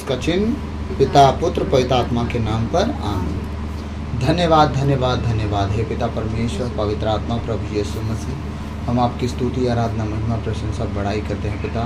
का चिन्ह पिता पुत्र पवित्र आत्मा के नाम पर आमीन। धन्यवाद धन्यवाद धन्यवाद हे पिता परमेश्वर, पवित्र आत्मा, प्रभु यीशु मसीह। हम आपकी स्तुति, आराधना, महिमा, प्रशंसा, बड़ाई करते हैं पिता।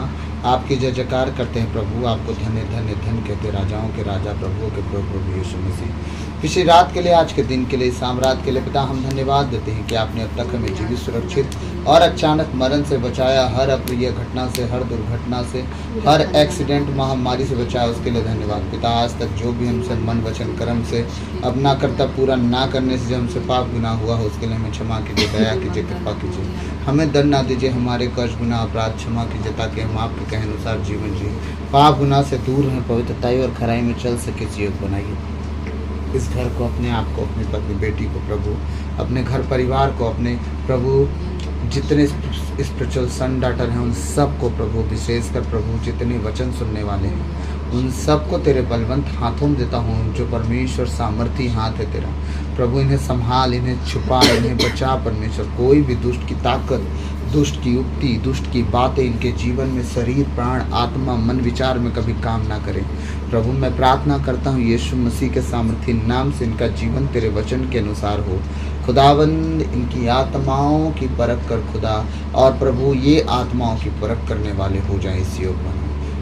आपकी जय जयकार करते हैं प्रभु। आपको धन्य धन्य धन्य कहते, राजाओं के राजा, प्रभुओं के प्रभु यीशु मसीह। पिछली रात के लिए, आज के दिन के लिए, शाम रात के लिए पिता हम धन्यवाद देते हैं कि आपने अब तक हमें जीवित, सुरक्षित और अचानक मरण से बचाया। हर अप्रिय घटना से, हर दुर्घटना से, हर एक्सीडेंट, महामारी से बचाया, उसके लिए धन्यवाद पिता। आज तक जो भी हमसे मन वचन कर्म से अपना कर्तव्य पूरा ना करने से जो हमसे पाप गुनाह हुआ हो, उसके लिए हमें क्षमा कीजिए, दया कीजिए, कृपा कीजिए। हमें दंड ना दीजिए, हमारे कर्ज गुनाह अपराध क्षमा कीजिए, ताकि हम आपके कहे अनुसार जीवन जिए, पाप गुनाह से दूर रहें, पवित्रताई और खराई में चल सके। जीवन बनाइए इस घर को, अपने आप को, अपनी पत्नी बेटी को प्रभु, अपने घर परिवार को, अपने प्रभु जितने स्पिरिचुअल सन डॉटर हैं उन सबको प्रभु, विशेषकर प्रभु जितने वचन सुनने वाले हैं उन सबको तेरे बलवंत हाथों में देता हूँ, जो परमेश्वर सामर्थी हाथ है तेरा प्रभु। इन्हें संभाल, इन्हें छुपा, इन्हें बचा परमेश्वर। कोई भी दुष्ट की ताकत, दुष्ट की युक्ति, दुष्ट की बातें इनके जीवन में, शरीर, प्राण, आत्मा, मन, विचार में कभी काम ना करें प्रभु। मैं प्रार्थना करता हूँ यीशु मसीह के सामर्थी नाम से इनका जीवन तेरे वचन के अनुसार हो। खुदावंद इनकी आत्माओं की परख कर खुदा, और प्रभु ये आत्माओं की परख करने वाले हो जाए इस योग में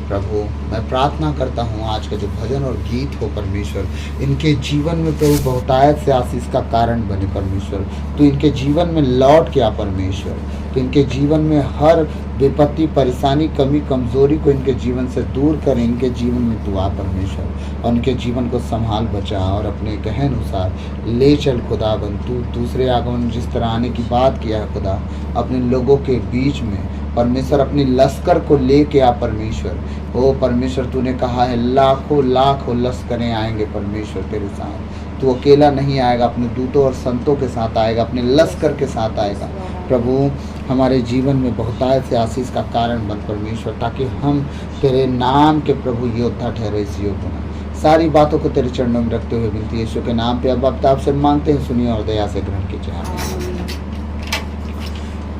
प्रभु। मैं प्रार्थना करता हूँ आज का जो भजन और गीत हो परमेश्वर, इनके जीवन में प्रभु बहुतायत से आशीष का कारण बने परमेश्वर। तो इनके जीवन में लौट के आ परमेश्वर, तो इनके जीवन में हर विपत्ति, परेशानी, कमी, कमजोरी को इनके जीवन से दूर कर, इनके जीवन में तू आ परमेश्वर, और इनके जीवन को संभाल, बचा और अपने कहे अनुसार ले चल खुदाबंद। तू दूसरे आगमन जिस तरह आने की बात किया है खुदा, अपने लोगों के बीच में परमेश्वर अपनी लश्कर को लेके आ परमेश्वर। ओ परमेश्वर, तूने कहा है लाखों लाखों लश्करें आएंगे परमेश्वर तेरे साथ। तू अकेला नहीं आएगा, अपने दूतों और संतों के साथ आएगा, अपने लश्कर के साथ आएगा प्रभु। हमारे जीवन में बहुतायत से आशीष का कारण बन परमेश्वर, ताकि हम तेरे नाम के प्रभु योद्धा ठहरे इस योग बना। सारी बातों को तेरे चरणों में रखते हुए विनती यीशु के नाम पे अब आपसे मांगते हैं, सुनिए और दया से ग्रहण कीजिए।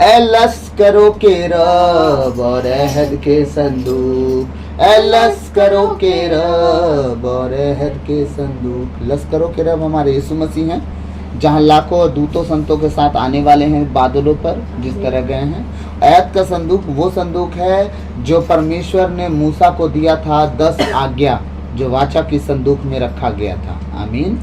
ए लश्करों के रब और अहद के संदूक, ए लश्करों के रब और अहद के संदूक। लश्करों के रब हमारे यीशु मसीह हैं, जहाँ लाखों दूतों संतों के साथ आने वाले हैं बादलों पर जिस तरह गए हैं। अहद का संदूक वो संदूक है जो परमेश्वर ने मूसा को दिया था, 10 आज्ञा जो वाचा की संदूक में रखा गया था। आमीन।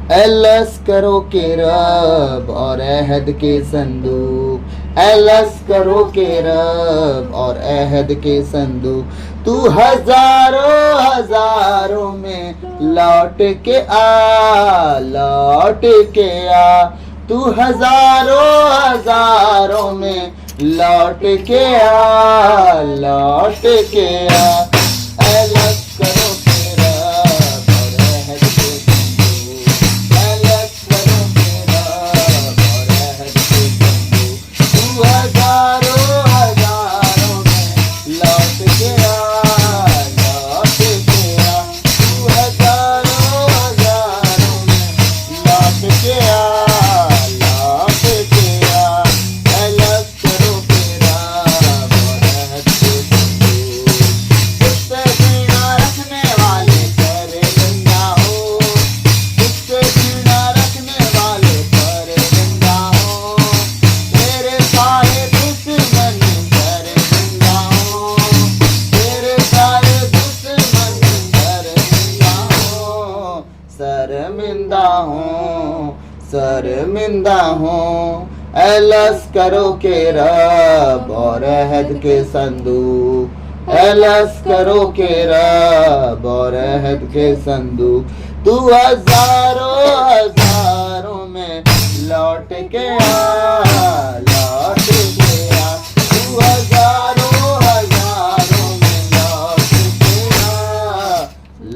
ए लश्करों के रब और अहद के संदूक, ए लश्करों के रब और अहद के संदूक। तू हजारों हजारों में लौट के आ, लौट के आ। तू हजारों हजारों में लौट के आ, लौट के आ। ए लश्करों के रब और अहद के संदूक, ए लश्करों के रब और अहद के संदूक। तू हजारों हजारों में लौट के आ, लौट के आ। तू हजारों हजारों में लौट के आ, लौट के आ। ए लश्करों के रब और अहद के संदूक। तुझसे घृणा रखने वाले शर्मिंदा हो, तुझसे घृणा रखने वाले शर्मिंदा हो। तेरे सारे दुश्मन शर्मिंदा हो, तेरे सारे दुश्मन शर्मिंदा हो। शर्मिंदा हो, शर्मिंदा हो। ए लश्करों के रब और अहद के संदूक, ए लश्करों के रब और अहद के संदूक। तू हजारों हजारों में लौट के आ, लौट के आ। तू हजारों हजारों में लौट के आ,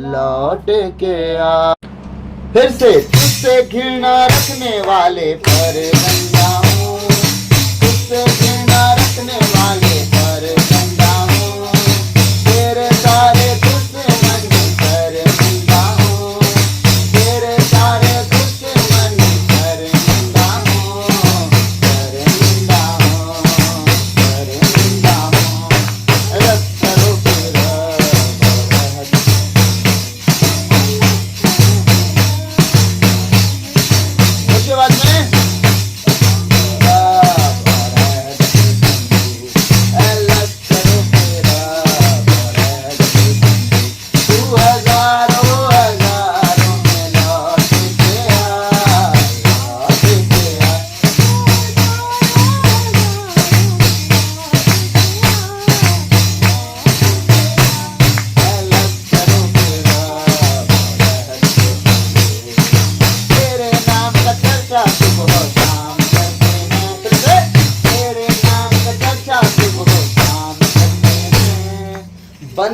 लौट के आ। फिर से तुझसे घृणा रखने वाले पर बंदा हूँ, तुझसे घृणा रखने वाले पर बंदा हूँ। तेरे सारे दुश्मन शर्मिंदा हूँ, तेरे सारे दुश्मन शर्मिंदा हूँ, शर्मिंदा हूँ, शर्मिंदा हूँ। लश्करों के रब और अहद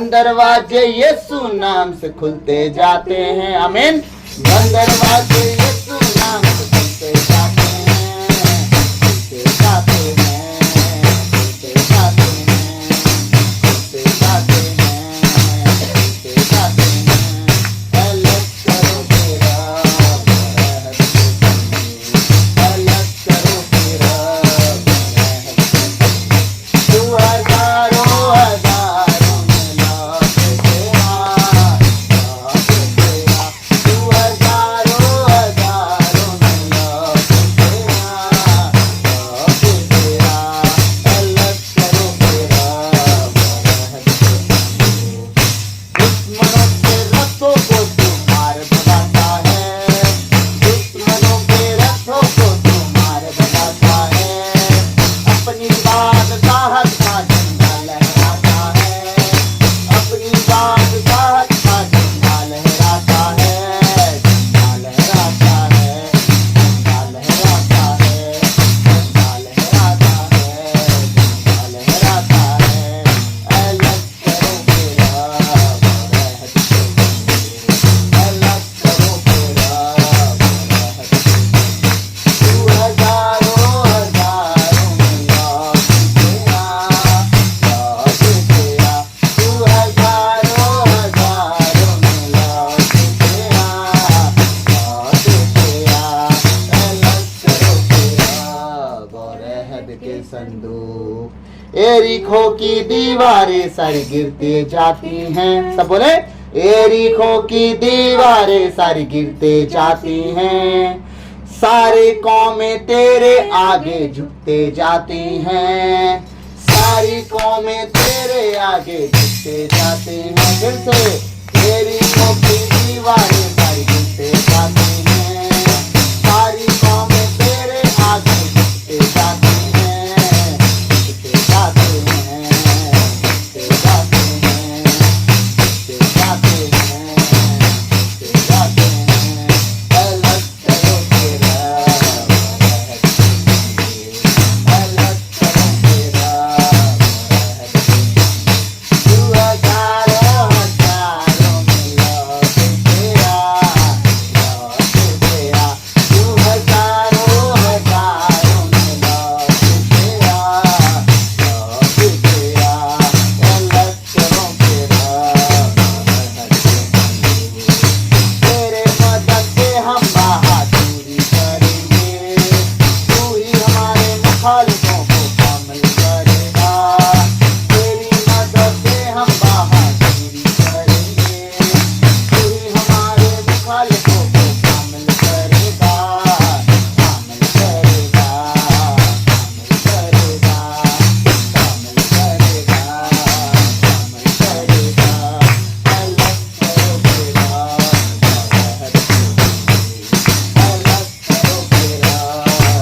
बंद दरवाजे यीशु नाम से खुलते जाते हैं, आमीन। बंद दरवाजे यीशु नाम से खुलते जाते हैं, खुलते जाते हैं, खुलते जाते हैं, खुलते जाते हैं, खुलते जाते हैं। अलग करो तेरा बरहद के संदूक, अलग करो तेरा बरहद के संदूक। तू हजारों हजारों में लौटे तेरा, लौटे तेरा। तू हजारों हजारों में लौटे तेरा, लौटे तेरा। अलग करो तेरा बरहद के संदूक। दुश्मनों के रथों को तू मार भगाता है, दुश्मनों के रथों को तू मार भगाता है। अपनी बादशाहत का झंडा लहराता है, अपनी बादशाहत का झंडा लहराता है, झंडा लहराता है, झंडा लहराता है, झंडा लहराता है, झंडा लहराता है। अलग करो तेरा बरहद के संदूक, अलग करो तेरा बरहद के संदूक। तू हजारों हजारों में लौटे तेरा, लौटे तेरा। तू हजारों हजारों में लौटे तेरा, लौटे तेरा। अलग करो तेरा बरहद के संदूक। एरीखो की दीवारें सारी गिरते जाती हैं, सब बोले। एरीखो की दीवारें सारी गिरते जाती हैं, सारे कौमें तेरे आगे झुकते जाती हैं, सारी कौमें तेरे आगे झुकते जाती हैं। फिर से एरीखो की दीवारें सारी गिरते जाती हैं, सारी कौमें तेरे आगे झुकते जाती हैं, झुकते जाते हैं, झुकते जाते हैं, झुकते जाते हैं, झुकते जाते हैं। अलग करो तेरा बरहद के संदूक, अलग करो तेरा बरहद के संदूक। तू हजारों हजारों में लौटे तेरा, लौटे तेरा। तू हजारों हजारों में लौटे तेरा, लौटे तेरा। अलग करो तेरा बरहद के संदूक। तेरे मदद से हम बहादुरी करेंगे, तू ही हमारे मुखालिफों को शामिल करेगा। तेरी मदद से हम बहादुरी करेंगे, तू ही हमारे मुखालिफों को शामिल करेगा, शामिल करेगा, शामिल करेगा, शामिल करेगा, शामिल करेगा। अलग करो तेरा बरहद के संदूक, अलग करो तेरा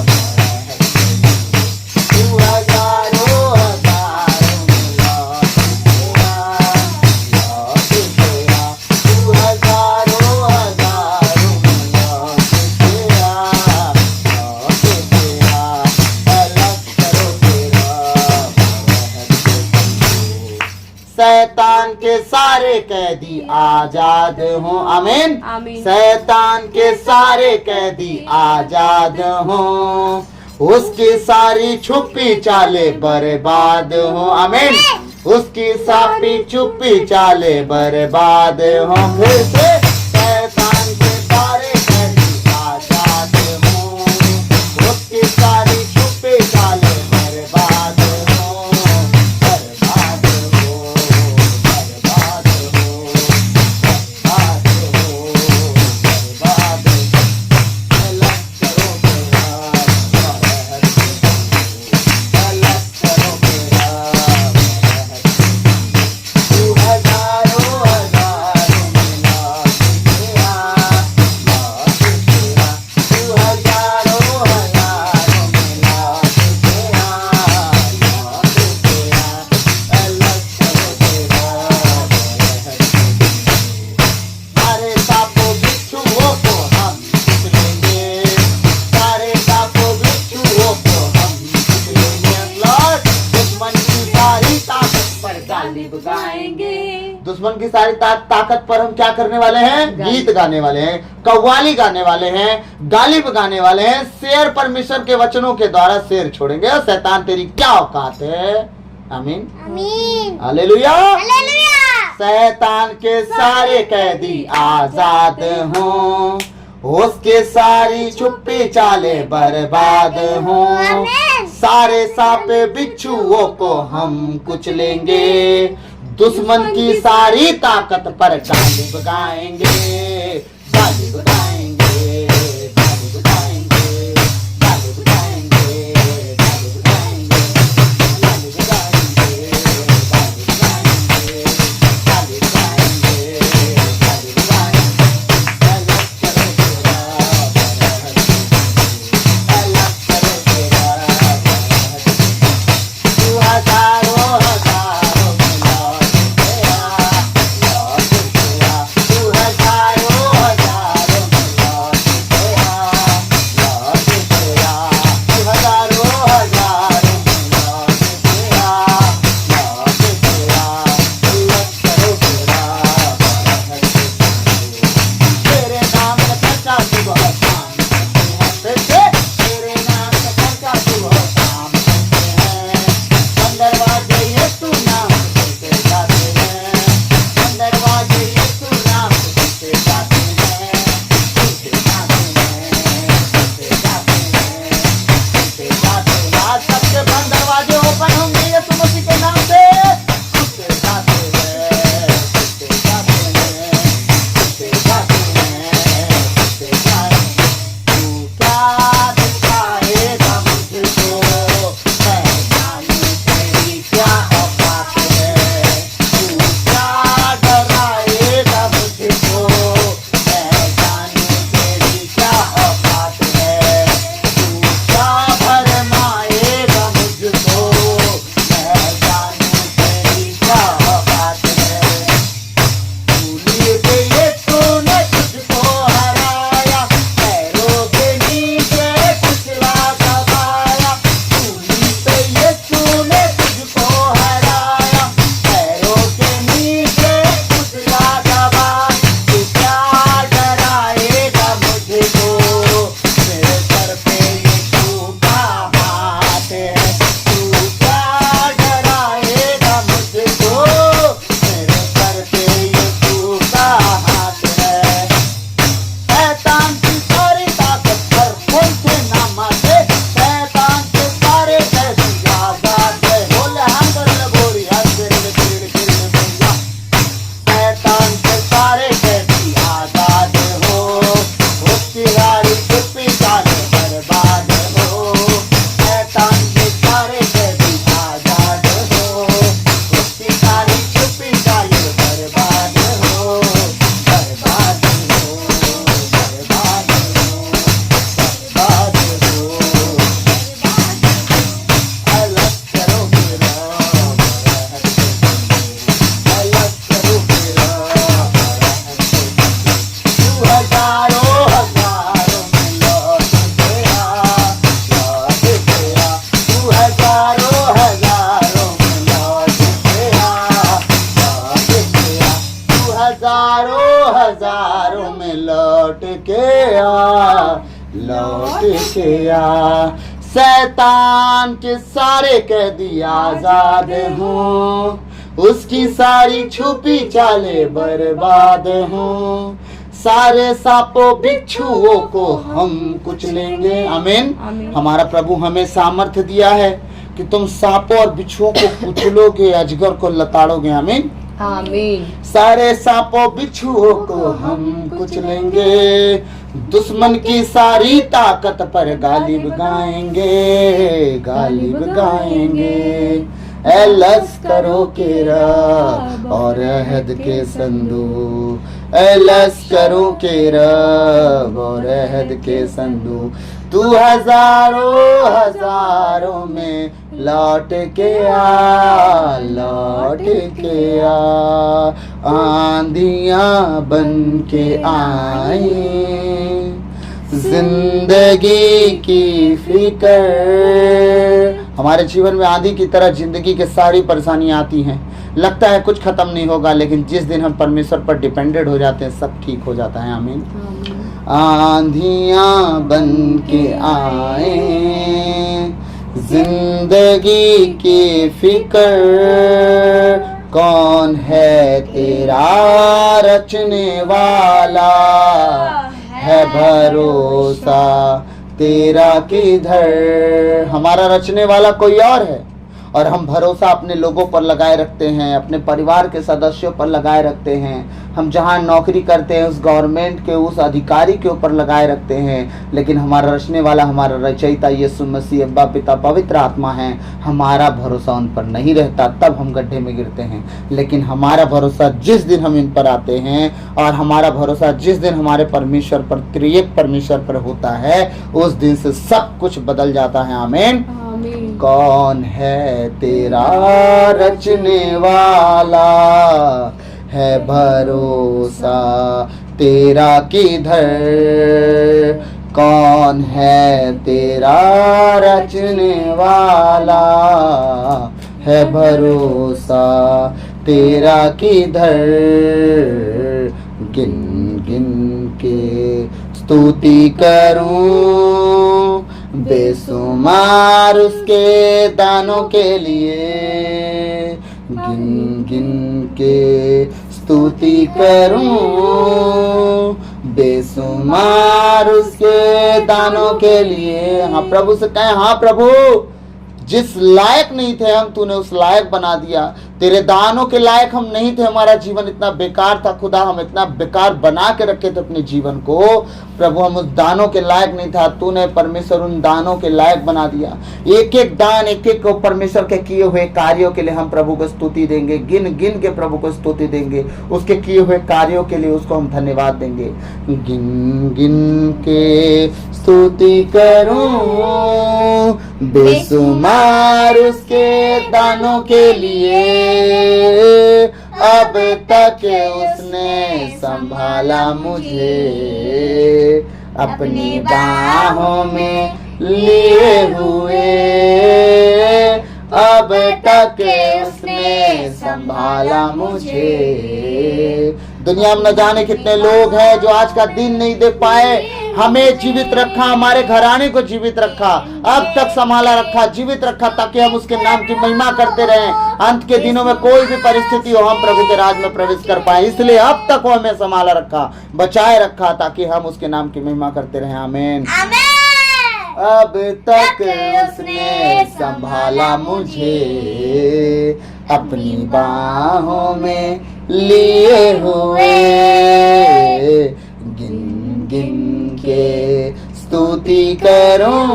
बरहद के संदूक। तू हजारों हजारों में लौटे तेरा, लौटे तेरा। तू हजारों हजारों में लौटे तेरा, लौटे तेरा। अलग करो तेरा बरहद के संदूक। शैतान के सारे कैदी आजाद हों, आमीन। आमीन। शैतान के सारे कैदी आजाद हों, उसकी सारी छुपी चाले बर्बाद हों, आमीन। उसकी सारी छुपी चाले बर्बाद हों। फिर से शैतान के सारे कैदी आजाद हों, उसकी सारी छुपी चाले बर्बाद हों, बर्बाद हो, बर्बाद हो, बर्बाद हो, बर्बाद हो। अलग करो तेरा बरहद के संदूक, अलग करो तेरा बरहद के संदूक। तू हजारों हजारों में लौटे की सारी ताकत पर हम क्या करने वाले हैं? गीत गाने वाले हैं, कव्वाली गाने वाले हैं, गालिब गाने वाले हैं, शेर परमेश्वर के वचनों के द्वारा शेर छोड़ेंगे। और शैतान तेरी क्या औकात है? आमीन आमीन। हालेलुया। हालेलुया। शैतान के सारे कैदी आजाद हों, उसके सारी छुपी चाले बर्बाद हों, सारे सांपे बिच्छुओं को हम कुचलेंगे, दुश्मन की सारी ताकत पर गालिब गाएंगे, गालिब गाएंगे, गालिब गाएंगे, गालिब गाएंगे, गालिब गाएंगे, गालिब गाएंगे, गालिब गाएंगे, गालिब गाएंगे, गालिब हजारों में लौट के आ, लौट के आ। शैतान के सारे कैदी आजाद हों, उसकी सारी छुपी चाले बर्बाद हों, सारे सांपों बिच्छुओं को हम कुचलेंगे। आमीन। हमारा प्रभु हमें सामर्थ्य दिया है कि तुम सांपों और बिच्छुओं को कुचलोगे, अजगर को लताड़ोगे। आमीन आमीन। सारे सांपों बिच्छुओं को हम कुचलेंगे, दुश्मन की सारी ताकत पर गालिब गाएंगे, गालिब गाएंगे। ए लश्करों के रब और अहद के संदूक, ए लश्करों के रब और अहद के संदूक, तू हजारों हजारों में लौट के आ, लौट के आ। आंधियां बन के आई, जिंदगी की फिकर हमारे जीवन में आंधी की तरह जिंदगी के सारी परेशानियां आती हैं, लगता है कुछ खत्म नहीं होगा, लेकिन जिस दिन हम परमेश्वर पर डिपेंडेंट हो जाते हैं सब ठीक हो जाता है। आमीन। आंधियां बन के आए जिंदगी की फिक्र, कौन है तेरा रचने वाला, है भरोसा तेरा किधर। हमारा रचने वाला कोई और है और हम भरोसा अपने लोगों पर लगाए रखते हैं, अपने परिवार के सदस्यों पर लगाए रखते हैं, हम जहाँ नौकरी करते हैं उस गवर्नमेंट के उस अधिकारी के ऊपर लगाए रखते हैं। लेकिन हमारा रचने वाला, हमारा रचयिता यीशु मसीह, अब्बा पिता पवित्र आत्मा है, हमारा भरोसा उन पर नहीं रहता, तब हम गड्ढे में गिरते हैं। लेकिन हमारा भरोसा जिस दिन हम इन पर आते हैं और हमारा भरोसा जिस दिन हमारे परमेश्वर पर, त्रिएक परमेश्वर पर होता है, उस दिन से सब कुछ बदल जाता है। आमीन। कौन है तेरा रचने वाला, है भरोसा तेरा किधर, कौन है तेरा रचने वाला, है भरोसा तेरा किधर। गिन गिन के स्तुति करूं बेसुमार उसके दानों के लिए, गिन गिन के स्तुति करूं बेसुमार उसके दानों के लिए। हाँ प्रभु से कहें, हाँ प्रभु, जिस लायक नहीं थे हम, तूने उस लायक बना दिया। तेरे दानों के लायक हम नहीं थे, हमारा जीवन इतना बेकार था खुदा, हम इतना बेकार बना के रखे थे अपने जीवन को। प्रभु हम उस दानों के लायक नहीं था, तूने परमेश्वर उन दानों के लायक बना दिया। एक एक दान, एक एक को परमेश्वर के किए हुए कार्यों के लिए हम प्रभु को स्तुति देंगे, गिन गिन के प्रभु को स्तुति देंगे, उसके किए हुए कार्यों के लिए उसको हम धन्यवाद देंगे। गिन गिन के स्तुति करूं बेसुमार उसके दानों के लिए, अब तक उसने संभाला मुझे, अपनी बाहों में लिए हुए, अब तक उसने संभाला मुझे। दुनिया में न जाने कितने लोग हैं जो आज का दिन नहीं देख पाए, हमें जीवित रखा, हमारे घराने को जीवित रखा, अब तक संभाला रखा, जीवित रखा, ताकि हम उसके नाम की महिमा करते रहें। अंत के दिनों में कोई भी परिस्थिति हो, हम प्रभु के राज में प्रवेश कर पाए, इसलिए अब तक वो हमें संभाला रखा, बचाए रखा, ताकि हम उसके नाम की महिमा करते रहें। आमीन। अब तक उसने संभाला मुझे, अपनी बाहों में लिए हुए, गिन गिन के स्तुति करूं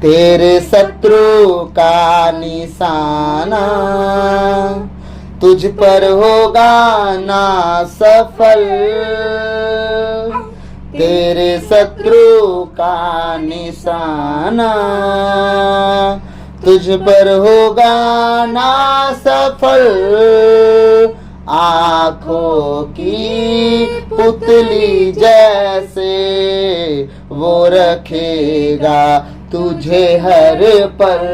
तेरे शत्रु का निशाना, तुझ पर होगा ना सफल, तेरे शत्रु का निशाना तुझ पर होगा ना सफल, आँखों की पुतली जैसे वो रखेगा तुझे हर पल,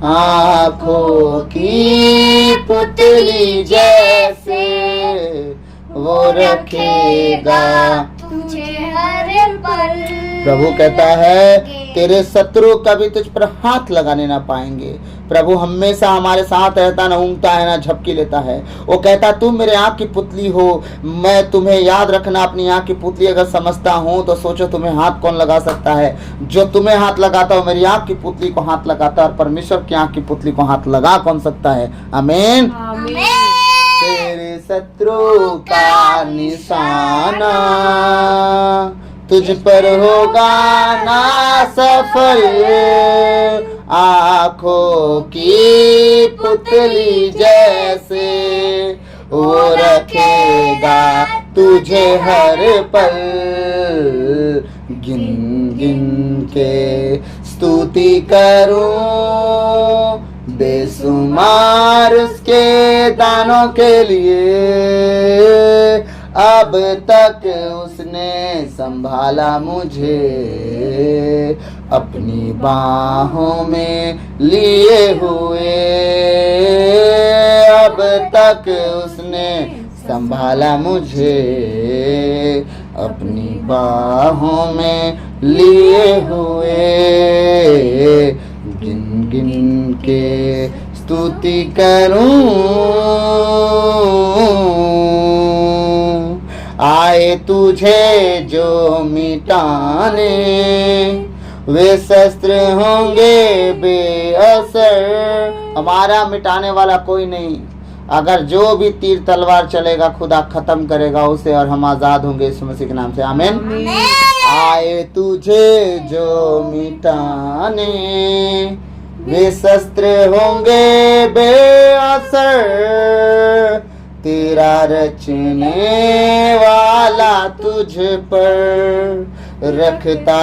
आँखों की पुतली जैसे वो रखेगा तुझे हर पल। प्रभु कहता है तेरे शत्रु कभी तुझ पर हाथ लगाने ना पाएंगे। प्रभु हमेशा हमारे साथ रहता, ना ऊँगता है ना झपकी लेता है। वो कहता तुम मेरे आँख की पुतली हो, मैं तुम्हें याद रखना अपनी आँख की पुतली अगर समझता हूँ तो सोचो तुम्हें हाथ कौन लगा सकता है। जो तुम्हें हाथ लगाता हो मेरी आँख की पुतली को हाथ लगाता है, और परमेश्वर की आँख की पुतली को हाथ लगा कौन सकता है। आमीन। तेरे शत्रु का निशाना तुझ पर होगा ना सफल, आँखों की पुतली जैसे वो रखेगा तुझे हर पल, गिन गिन के स्तुति करूं बेसुमार उसके दानों के लिए, अब तक उसने संभाला मुझे, अपनी बाहों में लिए हुए। अब तक उसने संभाला मुझे, अपनी बाहों में लिए हुए। गिन गिन के स्तुति करूं, आए तुझे जो मिटाने, वे शस्त्र होंगे बेअसर। हमारा मिटाने वाला कोई नहीं, अगर जो भी तीर तलवार चलेगा खुदा खत्म करेगा उसे, और हम आजाद होंगे यीशु मसीह के नाम से, आमीन। आए तुझे जो मिटाने, वे शस्त्र होंगे बेअसर। तेरा रचने वाला तुझ पर रखता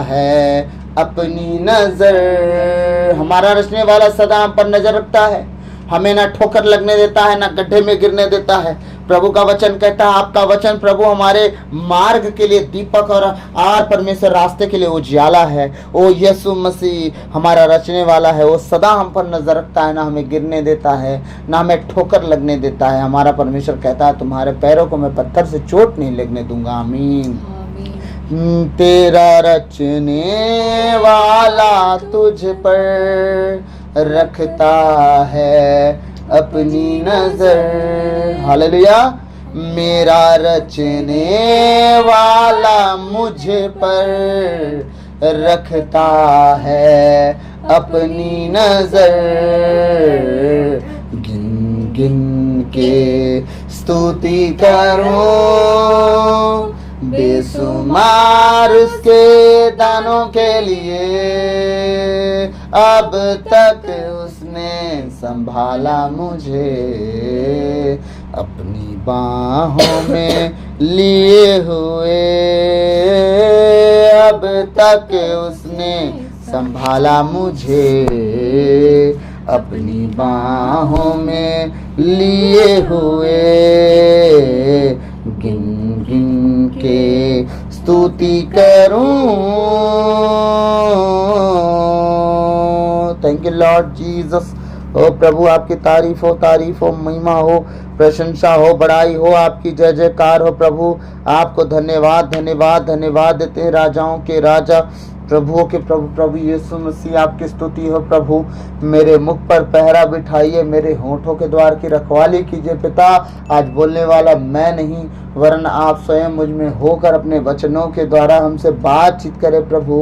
है अपनी नजर। हमारा रचने वाला सदा हम पर नजर रखता है, हमें ना ठोकर लगने देता है, ना गड्ढे में गिरने देता है। प्रभु का वचन कहता है, आपका वचन प्रभु हमारे मार्ग के लिए दीपक और परमेश्वर रास्ते के लिए उजियाला है। ओ यीशु मसीह हमारा रचने वाला है, वो सदा हम पर नजर रखता है, ना हमें गिरने देता है, ना हमें ठोकर लगने देता है। हमारा परमेश्वर कहता है, तुम्हारे पैरों को मैं पत्थर से चोट नहीं लगने दूंगा, आमीन। तेरा रचने वाला तुझ पर रखता है अपनी नजर। हालेलुया। मेरा रचने वाला मुझ पर रखता है अपनी नजर। गिन गिन के स्तुति करूं, बेशुमार उसके दानों के लिए। अब तक उसने संभाला मुझे, अपनी बाहों में लिए हुए। अब तक उसने संभाला मुझे, अपनी बाहों में लिए हुए। गिन गिन के स्तुति करूं। Thank you Lord Jesus. ओ प्रभु आपकी तारीफ हो, महिमा हो, प्रशंसा हो, बड़ाई हो, आपकी जय जयकार हो। प्रभु आपको धन्यवाद धन्यवाद धन्यवाद देते हैं, राजाओं के राजा, प्रभुओं के प्रभु, प्रभु यीशु मसीह आपकी स्तुति हो। प्रभु मेरे मुख पर पहरा बिठाइए, मेरे होठों के द्वार की रखवाली कीजिए पिता। आज बोलने वाला मैं नहीं, वरन आप स्वयं मुझ में होकर अपने वचनों के द्वारा हमसे बातचीत करें प्रभु।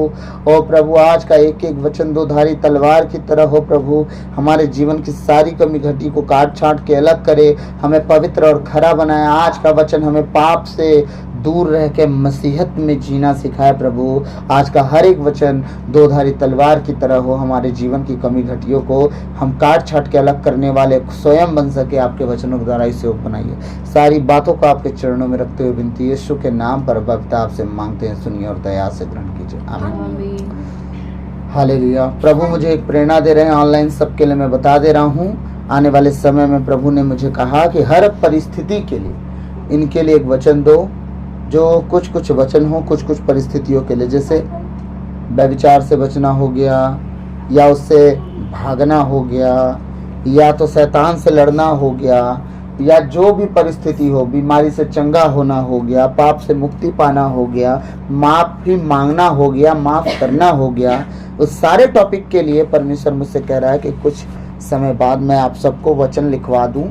ओ प्रभु आज का एक एक वचन दो धारी तलवार की तरह हो प्रभु। हमारे जीवन की सारी कमी घटी को काट छांट के अलग करे, हमें पवित्र और खरा बनाए। आज का वचन हमें पाप से दूर रह के मसीहत में जीना सिखाए प्रभु। आज का हर एक वचन दो धारी तलवार की तरह हो, हमारे जीवन की कमी घटियों को हम काट छाट के अलग करने वाले स्वयं बन सके। आपके वचनों के द्वारा इसे बनाइए। सारी बातों को आपके चरणों में रखते हुए विनती यीशु के नाम पर पिता आपसे मांगते हैं, सुनिए और दया से ग्रहण कीजिए, आमीन। हालेलुया। प्रभु मुझे एक प्रेरणा दे रहे हैं, ऑनलाइन सबके लिए मैं बता दे रहा हूँ। आने वाले समय में प्रभु ने मुझे कहा कि हर परिस्थिति के लिए इनके लिए एक वचन दो, जो कुछ कुछ वचन हो कुछ कुछ परिस्थितियों के लिए। जैसे व्यभिचार से बचना हो गया, या उससे भागना हो गया, या तो शैतान से लड़ना हो गया, या जो भी परिस्थिति हो, बीमारी से चंगा होना हो गया, पाप से मुक्ति पाना हो गया, माफी मांगना हो गया, माफ करना हो गया। उस सारे टॉपिक के लिए परमेश्वर मुझसे कह रहा है कि कुछ समय बाद मैं आप सबको वचन लिखवा दूं।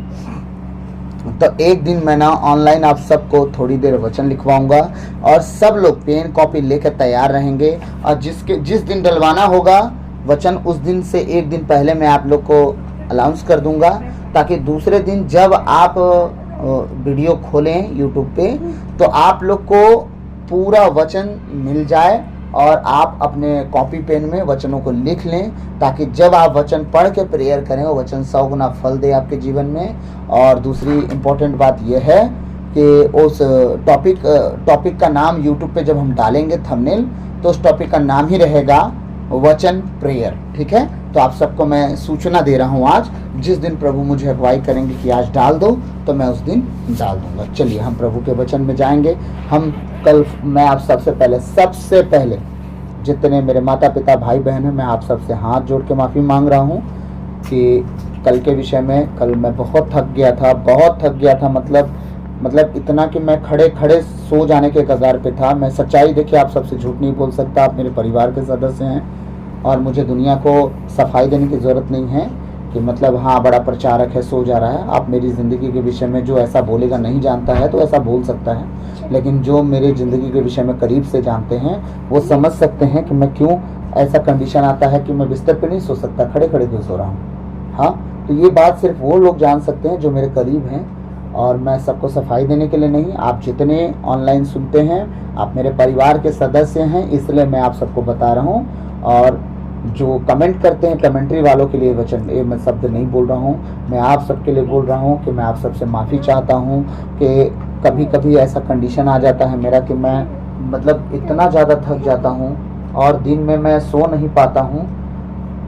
तो एक दिन मैं ना ऑनलाइन आप सबको थोड़ी देर वचन लिखवाऊंगा, और सब लोग पेन कॉपी लेकर तैयार रहेंगे। और जिस दिन डलवाना होगा वचन, उस दिन से एक दिन पहले मैं आप लोग को अनाउंस कर दूंगा, ताकि दूसरे दिन जब आप वीडियो खोलें यूट्यूब पे तो आप लोग को पूरा वचन मिल जाए, और आप अपने कॉपी पेन में वचनों को लिख लें, ताकि जब आप वचन पढ़ के प्रेयर करें वो वचन 100 गुना फल दे आपके जीवन में। और दूसरी इम्पोर्टेंट बात यह है कि उस टॉपिक का नाम यूट्यूब पे जब हम डालेंगे थंबनेल, तो उस टॉपिक का नाम ही रहेगा वचन प्रेयर, ठीक है। तो आप सबको मैं सूचना दे रहा हूँ आज, जिस दिन प्रभु मुझे अगुवाई करेंगे कि आज डाल दो, तो मैं उस दिन डाल दूंगा। चलिए हम प्रभु के वचन में जाएंगे। मैं आप सबसे पहले जितने मेरे माता पिता भाई बहन हैं, मैं आप सबसे हाथ जोड़ के माफ़ी मांग रहा हूँ कि कल के विषय में, कल मैं बहुत थक गया था, मतलब इतना कि मैं खड़े खड़े सो जाने के कगार पे था। मैं सच्चाई देखिए, आप सबसे झूठ नहीं बोल सकता, आप मेरे परिवार के सदस्य हैं और मुझे दुनिया को सफाई देने की ज़रूरत नहीं है कि मतलब हाँ बड़ा प्रचारक है सो जा रहा है। आप मेरी ज़िंदगी के विषय में जो ऐसा बोलेगा, नहीं जानता है तो ऐसा बोल सकता है, लेकिन जो मेरे ज़िंदगी के विषय में करीब से जानते हैं वो समझ सकते हैं कि मैं क्यों ऐसा कंडीशन आता है कि मैं बिस्तर पे नहीं सो सकता, खड़े खड़े क्यों सो रहा हूँ। हाँ, तो ये बात सिर्फ वो लोग जान सकते हैं जो मेरे करीब हैं, और मैं सबको सफाई देने के लिए नहीं, आप जितने ऑनलाइन सुनते हैं आप मेरे परिवार के सदस्य हैं, इसलिए मैं आप सबको बता रहा हूँ। और जो कमेंट करते हैं, कमेंट्री वालों के लिए वचन, ये मैं शब्द नहीं बोल रहा हूँ, मैं आप सबके लिए बोल रहा हूँ कि मैं आप सबसे माफ़ी चाहता हूँ कि कभी कभी ऐसा कंडीशन आ जाता है मेरा कि मैं मतलब इतना ज़्यादा थक जाता हूँ और दिन में मैं सो नहीं पाता हूँ,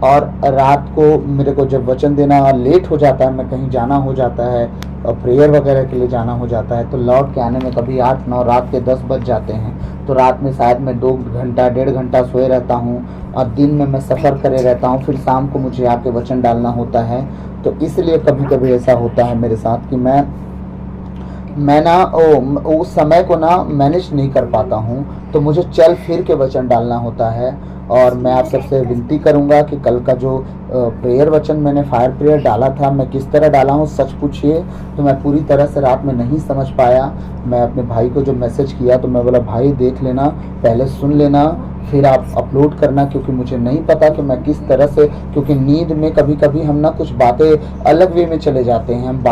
और रात को मेरे को जब वचन देना लेट हो जाता है, मैं कहीं जाना हो जाता है और प्रेयर वगैरह के लिए जाना हो जाता है, तो लौट के आने में कभी 8-9 रात के 10 बज जाते हैं। तो रात में शायद मैं 2 घंटा 1.5 घंटा सोए रहता हूँ और दिन में मैं सफ़र करे रहता हूँ, फिर शाम को मुझे आके वचन डालना होता है। तो इसलिए कभी कभी ऐसा होता है मेरे साथ कि मैं ना उस समय को ना मैनेज नहीं कर पाता हूँ, तो मुझे चल फिर के वचन डालना होता है। और मैं आप सबसे विनती करूँगा कि कल का जो प्रेयर वचन मैंने फायर प्रेयर डाला था, मैं किस तरह डाला हूँ सच पूछिए तो मैं पूरी तरह से रात में नहीं समझ पाया। मैं अपने भाई को जो मैसेज किया तो मैं बोला भाई देख लेना, पहले सुन लेना, फिर आप अपलोड करना, क्योंकि मुझे नहीं पता कि मैं किस तरह से, क्योंकि नींद में कभी कभी हम ना कुछ बातें अलग वे में चले जाते हैं, हम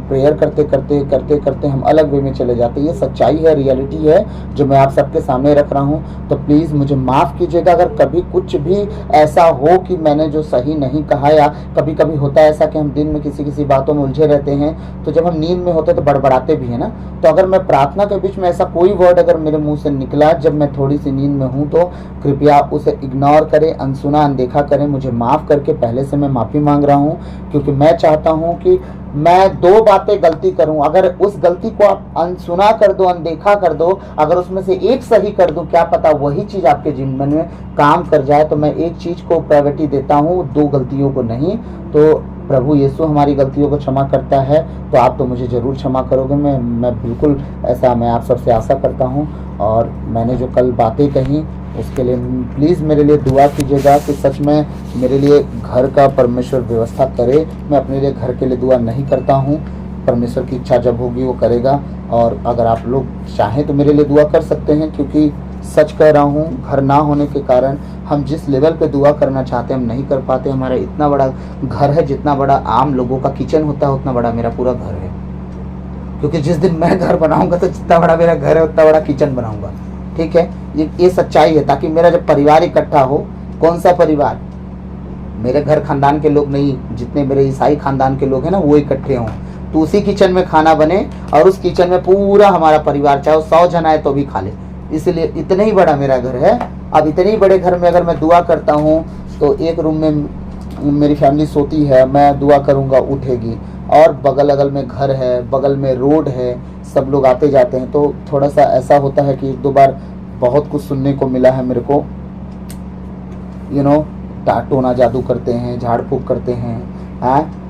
प्रेयर करते करते हम अलग वे में चले जाते हैं। ये सच्चाई है, रियलिटी है जो मैं आप सबके सामने रख रहा हूँ। तो प्लीज़ मुझे माफ़ कीजिएगा अगर कभी कुछ भी ऐसा हो कि मैंने जो सही नहीं कहा, या कभी कभी होता है ऐसा कि हम दिन में किसी बातों में उलझे रहते हैं, तो जब हम नींद में होते हैं तो बड़बड़ाते भी हैं ना। तो अगर मैं प्रार्थना के बीच में ऐसा कोई वर्ड अगर मेरे मुंह से निकला जब मैं थोड़ी सी नींद में हूँ, तो कृपया उसे इग्नोर करें, अनसुना अनदेखा करें। मुझे माफ़ करके पहले से मैं माफ़ी मांग रहा हूँ, क्योंकि मैं चाहता हूँ कि मैं 2 बातें गलती करूं, अगर उस गलती को आप अनसुना कर दो, अनदेखा कर दो, अगर उसमें से एक सही कर दूं, क्या पता वही चीज़ आपके जीवन में काम कर जाए। तो मैं एक चीज़ को प्रायोरिटी देता हूं, 2 गलतियों को नहीं। तो प्रभु यीशु हमारी गलतियों को क्षमा करता है, तो आप तो मुझे ज़रूर क्षमा करोगे। मैं बिल्कुल ऐसा मैं आप सबसे आशा करता हूँ। और मैंने जो कल बातें कही उसके लिए प्लीज़ मेरे लिए दुआ कीजिएगा कि सच में मेरे लिए घर का परमेश्वर व्यवस्था करे। मैं अपने लिए घर के लिए दुआ नहीं करता हूँ, परमेश्वर की इच्छा जब होगी वो करेगा। और अगर आप लोग चाहें तो मेरे लिए दुआ कर सकते हैं, क्योंकि सच कह रहा हूँ घर ना होने के कारण हम जिस लेवल पे दुआ करना चाहते हैं हम नहीं कर पाते। हमारा इतना बड़ा घर है, जितना बड़ा आम लोगों का किचन होता है उतना बड़ा मेरा पूरा घर है, क्योंकि जिस दिन मैं घर बनाऊंगा तो जितना बड़ा मेरा घर है उतना बड़ा किचन बनाऊंगा। ठीक है, ये सच्चाई है, ताकि मेरा जब परिवार इकट्ठा हो, कौन सा परिवार, मेरे घर खानदान के लोग नहीं, जितने मेरे ईसाई खानदान के लोग हैं ना वो इकट्ठे हों, तो उसी किचन में खाना बने और उस किचन में पूरा हमारा परिवार, चाहे 100 जन आए तो भी खा ले। इसलिए इतना ही बड़ा मेरा घर है। अब इतने ही बड़े घर में अगर मैं दुआ करता हूँ तो एक रूम में मेरी फैमिली सोती है, मैं दुआ करूँगा उठेगी, और बगल अगल में घर है, बगल में रोड है, सब लोग आते जाते हैं। तो थोड़ा सा ऐसा होता है कि 1-2 बार बहुत कुछ सुनने को मिला है मेरे को, टोना जादू करते हैं, झाड़ फूक करते हैं,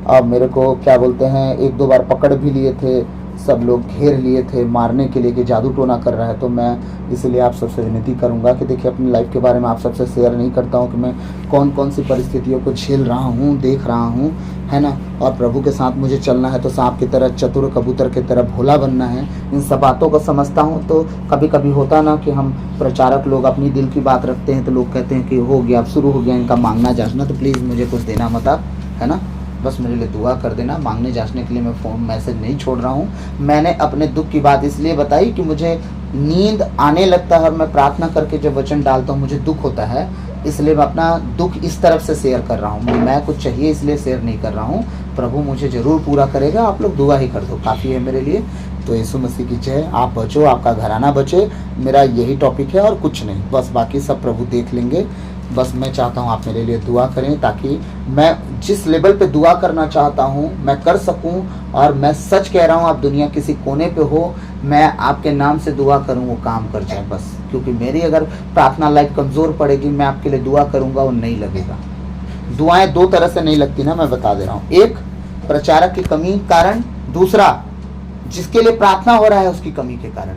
और मेरे को क्या बोलते हैं 1-2 बार पकड़ भी लिए थे, सब लोग घेर लिए थे मारने के लिए कि जादू टोना कर रहा है। तो मैं इसलिए आप सबसे विनती करूंगा कि देखिए अपनी लाइफ के बारे में आप सबसे शेयर नहीं करता हूं कि मैं कौन कौन सी परिस्थितियों को झेल रहा हूं, देख रहा हूं, है ना। और प्रभु के साथ मुझे चलना है तो सांप की तरह, चतुर कबूतर की तरह भोला बनना है। इन सब बातों को समझता हूँ। तो कभी कभी होता ना कि हम प्रचारक लोग अपनी दिल की बात रखते हैं तो लोग कहते हैं कि हो गया, अब शुरू हो गया इनका मांगना जांचना, तो प्लीज़ मुझे कुछ देना मत आप, है ना। बस मेरे लिए दुआ कर देना। मांगने जांचने के लिए मैं फ़ोन मैसेज नहीं छोड़ रहा हूँ। मैंने अपने दुख की बात इसलिए बताई कि मुझे नींद आने लगता है और मैं प्रार्थना करके जब वचन डालता हूँ मुझे दुख होता है, इसलिए मैं अपना दुख इस तरफ से शेयर कर रहा हूँ। मैं कुछ चाहिए इसलिए शेयर नहीं कर रहा हूँ। प्रभु मुझे ज़रूर पूरा करेगा, आप लोग दुआ ही कर दो, काफ़ी है मेरे लिए। तो यीशु मसीह की जय। आप बचो, आपका घराना बचे, मेरा यही टॉपिक है और कुछ नहीं, बस बाकी सब प्रभु देख लेंगे। बस मैं चाहता हूँ आप मेरे लिए दुआ करें, ताकि मैं जिस लेवल पे दुआ करना चाहता हूँ मैं कर सकूँ। और मैं सच कह रहा हूँ, आप दुनिया किसी कोने पे हो, मैं आपके नाम से दुआ करूँ वो काम कर जाए बस। क्योंकि मेरी अगर प्रार्थना लाइफ कमज़ोर पड़ेगी, मैं आपके लिए दुआ करूँगा वो नहीं लगेगा। दुआएं दो तरह से नहीं लगती ना, मैं बता दे रहा हूँ। एक प्रचारक की कमी कारण, दूसरा जिसके लिए प्रार्थना हो रहा है उसकी कमी के कारण।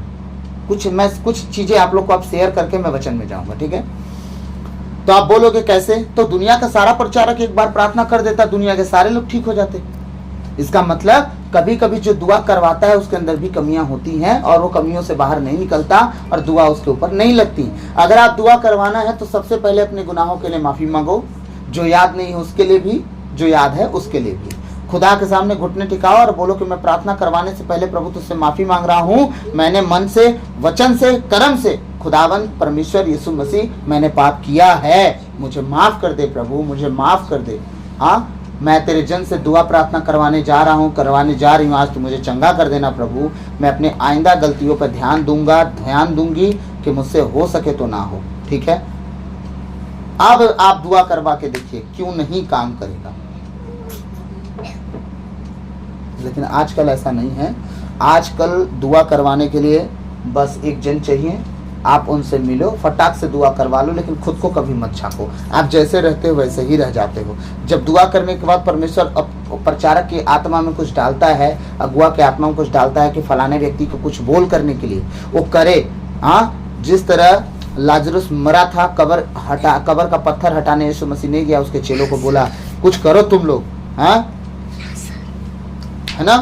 कुछ चीज़ें आप लोग को आप शेयर करके मैं वचन में जाऊँगा, ठीक है? तो आप बोलोगे कैसे? तो दुनिया का सारा प्रचारक एक बार प्रार्थना कर देता, दुनिया के सारे लोग ठीक हो जाते। इसका मतलब कभी कभी जो दुआ करवाता है उसके अंदर भी कमियां होती हैं और वो कमियों से बाहर नहीं निकलता और दुआ उसके ऊपर नहीं लगती। अगर आप दुआ करवाना है तो सबसे पहले अपने गुनाहों के लिए माफ़ी मांगो, जो याद नहीं है उसके लिए भी, जो याद है उसके लिए भी। खुदा के सामने घुटने टिकाओ और बोलो कि मैं प्रार्थना करवाने से पहले प्रभु तुझसे माफ़ी मांग रहा हूँ, मैंने मन से, वचन से, कर्म से, खुदावन परमेश्वर यीशु मसीह मैंने पाप किया है, मुझे माफ़ कर दे प्रभु, मुझे माफ़ कर दे। हाँ, मैं तेरे जन से दुआ प्रार्थना करवाने जा रहा हूँ, करवाने जा रही हूँ, आज तू मुझे चंगा कर देना प्रभु। मैं अपने आइंदा गलतियों पर ध्यान दूंगा, ध्यान दूंगी कि मुझसे हो सके तो ना हो, ठीक है? अब आप दुआ करवा के देखिए, क्यों नहीं काम करेगा। लेकिन आजकल ऐसा नहीं है। आजकल दुआ करवाने के लिए बस एक जन चाहिए, आप उनसे मिलो, फटाक से दुआ करवा लो, लेकिन खुद को कभी मत छाको। आप जैसे रहते हो वैसे ही रह जाते हो। जब दुआ करने के बाद परमेश्वर प्रचारक की आत्मा में कुछ डालता है, अगुआ के आत्मा में कुछ डालता है कि फलाने व्यक्ति को कुछ बोल करने के लिए, वो करे। हाँ, जिस तरह लाजरुस मरा था, कब्र का पत्थर हटाने यीशु मसीह नहीं गया, उसके चेलों को बोला कुछ करो तुम लोग, हाँ, है ना?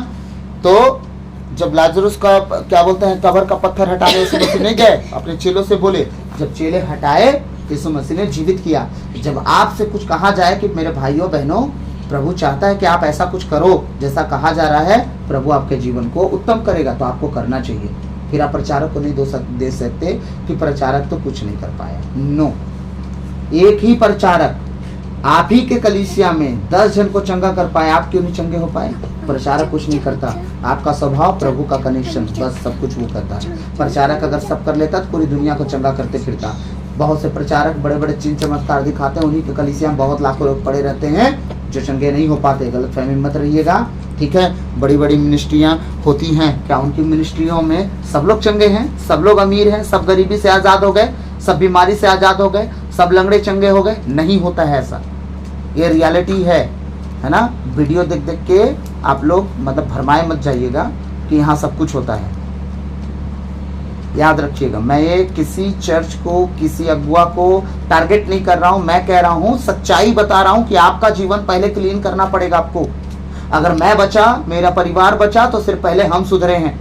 तो जब लाजरुस का क्या बोलते हैं, कब्र का पत्थर हटाने यीशु मसीह नहीं गए, अपने चेलों से बोले, जब चेले हटाए यीशु मसीह ने जीवित किया। जब आपसे कुछ कहा जाए कि मेरे भाइयों बहनों, प्रभु चाहता है कि आप ऐसा कुछ करो जैसा कहा जा रहा है, प्रभु आपके जीवन को उत्तम करेगा, तो आपको करना चाहिए। फिर आप प्रचारक को नहीं दे सकते कि प्रचारक तो कुछ नहीं कर पाया। नो, एक ही प्रचारक आप ही के कलीसिया में 10 जन को चंगा कर पाए, आप क्यों नहीं चंगे हो पाए? प्रचारक कुछ नहीं करता, आपका स्वभाव, प्रभु का कनेक्शन, बस सब कुछ वो करता है। प्रचारक अगर सब कर लेता तो पूरी दुनिया को चंगा करते फिरता। बहुत से प्रचारक बड़े बड़े चिन्ह चमत्कार दिखाते हैं, उन्हीं के कलीसिया में बहुत लाखों लोग पड़े रहते हैं जो चंगे नहीं हो पाते। गलत फहमी मत रहिएगा, ठीक है? बड़ी बड़ी मिनिस्ट्रियाँ होती हैं, क्या उनकी मिनिस्ट्रियों में सब लोग चंगे हैं? सब लोग अमीर हैं? सब गरीबी से आज़ाद हो गए? सब बीमारी से आज़ाद हो गए? सब लंगड़े चंगे हो गए? नहीं होता है ऐसा, ये रियलिटी है ना? वीडियो देख देख के आप लोग मतलब भरमाए मत जाइएगा कि यहाँ सब कुछ होता है। याद रखिएगा, मैं ये किसी चर्च को, किसी अगुआ को टारगेट नहीं कर रहा हूँ, मैं कह रहा हूँ, सच्चाई बता रहा हूँ कि आपका जीवन पहले क्लीन करना पड़ेगा आपको। अगर मैं बचा, मेरा परिवार बचा, तो सिर्फ पहले हम सुधरे हैं।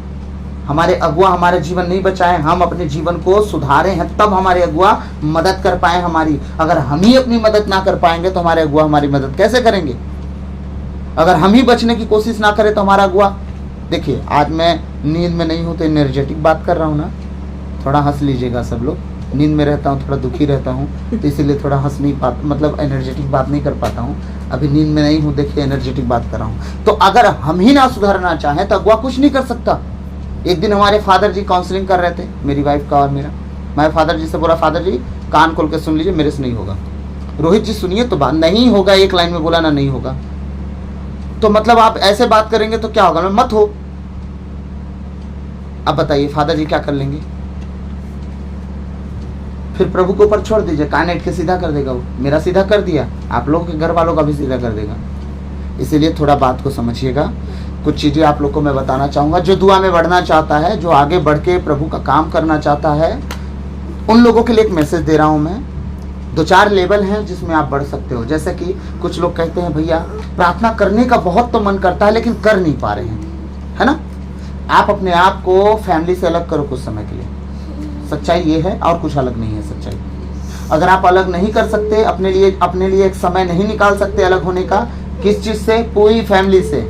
हमारे अगुआ हमारे जीवन नहीं बचाए, हम अपने जीवन को सुधारे हैं, तब हमारे अगुआ मदद कर पाए हमारी। अगर हम ही अपनी मदद ना कर पाएंगे तो हमारे अगुआ हमारी मदद कैसे करेंगे? अगर हम ही बचने की कोशिश ना करें तो हमारा अगुआ। देखिए, आज मैं नींद में नहीं हूँ तो एनर्जेटिक बात कर रहा हूँ ना, थोड़ा हंस लीजिएगा सब लोग। नींद में रहता हूँ, थोड़ा दुखी रहता हूँ, तो इसीलिए थोड़ा हंस नहीं पाता, मतलब एनर्जेटिक बात नहीं कर पाता हूँ। अभी नींद में नहीं हूँ, देखिए एनर्जेटिक बात कर रहा हूँ। तो अगर हम ही ना सुधरना चाहें तो अगुआ कुछ नहीं कर सकता। एक दिन हमारे फादर जी काउंसलिंग कर रहे थे, मेरी वाइफ का और मेरा। मैं फादर जी से बोला, फादर जी कान खोल के सुन लीजिए, मेरे से नहीं होगा। रोहित जी सुनिए तो बात नहीं होगा, एक लाइन में बोला ना, नहीं होगा। तो मतलब आप ऐसे बात करेंगे तो क्या होगा? मैं मत हो। अब बताइए फादर जी क्या कर लेंगे? फिर प्रभु के ऊपर छोड़ दीजिए, कानेट के सीधा कर देगा वो। मेरा सीधा कर दिया, आप लोगों के घर वालों का भी सीधा कर देगा। इसीलिए थोड़ा बात को समझिएगा। कुछ चीज़ें आप लोग को मैं बताना चाहूँगा। जो दुआ में बढ़ना चाहता है, जो आगे बढ़ के प्रभु का काम करना चाहता है, उन लोगों के लिए एक मैसेज दे रहा हूँ मैं। 2-4 लेवल हैं जिसमें आप बढ़ सकते हो। जैसे कि कुछ लोग कहते हैं भैया प्रार्थना करने का बहुत तो मन करता है लेकिन कर नहीं पा रहे हैं, है ना? आप अपने आप को फैमिली से अलग करो कुछ समय के लिए। सच्चाई ये है, और कुछ अलग नहीं है सच्चाई। अगर आप अलग नहीं कर सकते, अपने लिए एक समय नहीं निकाल सकते अलग होने का, किस चीज़ से? पूरी फैमिली से।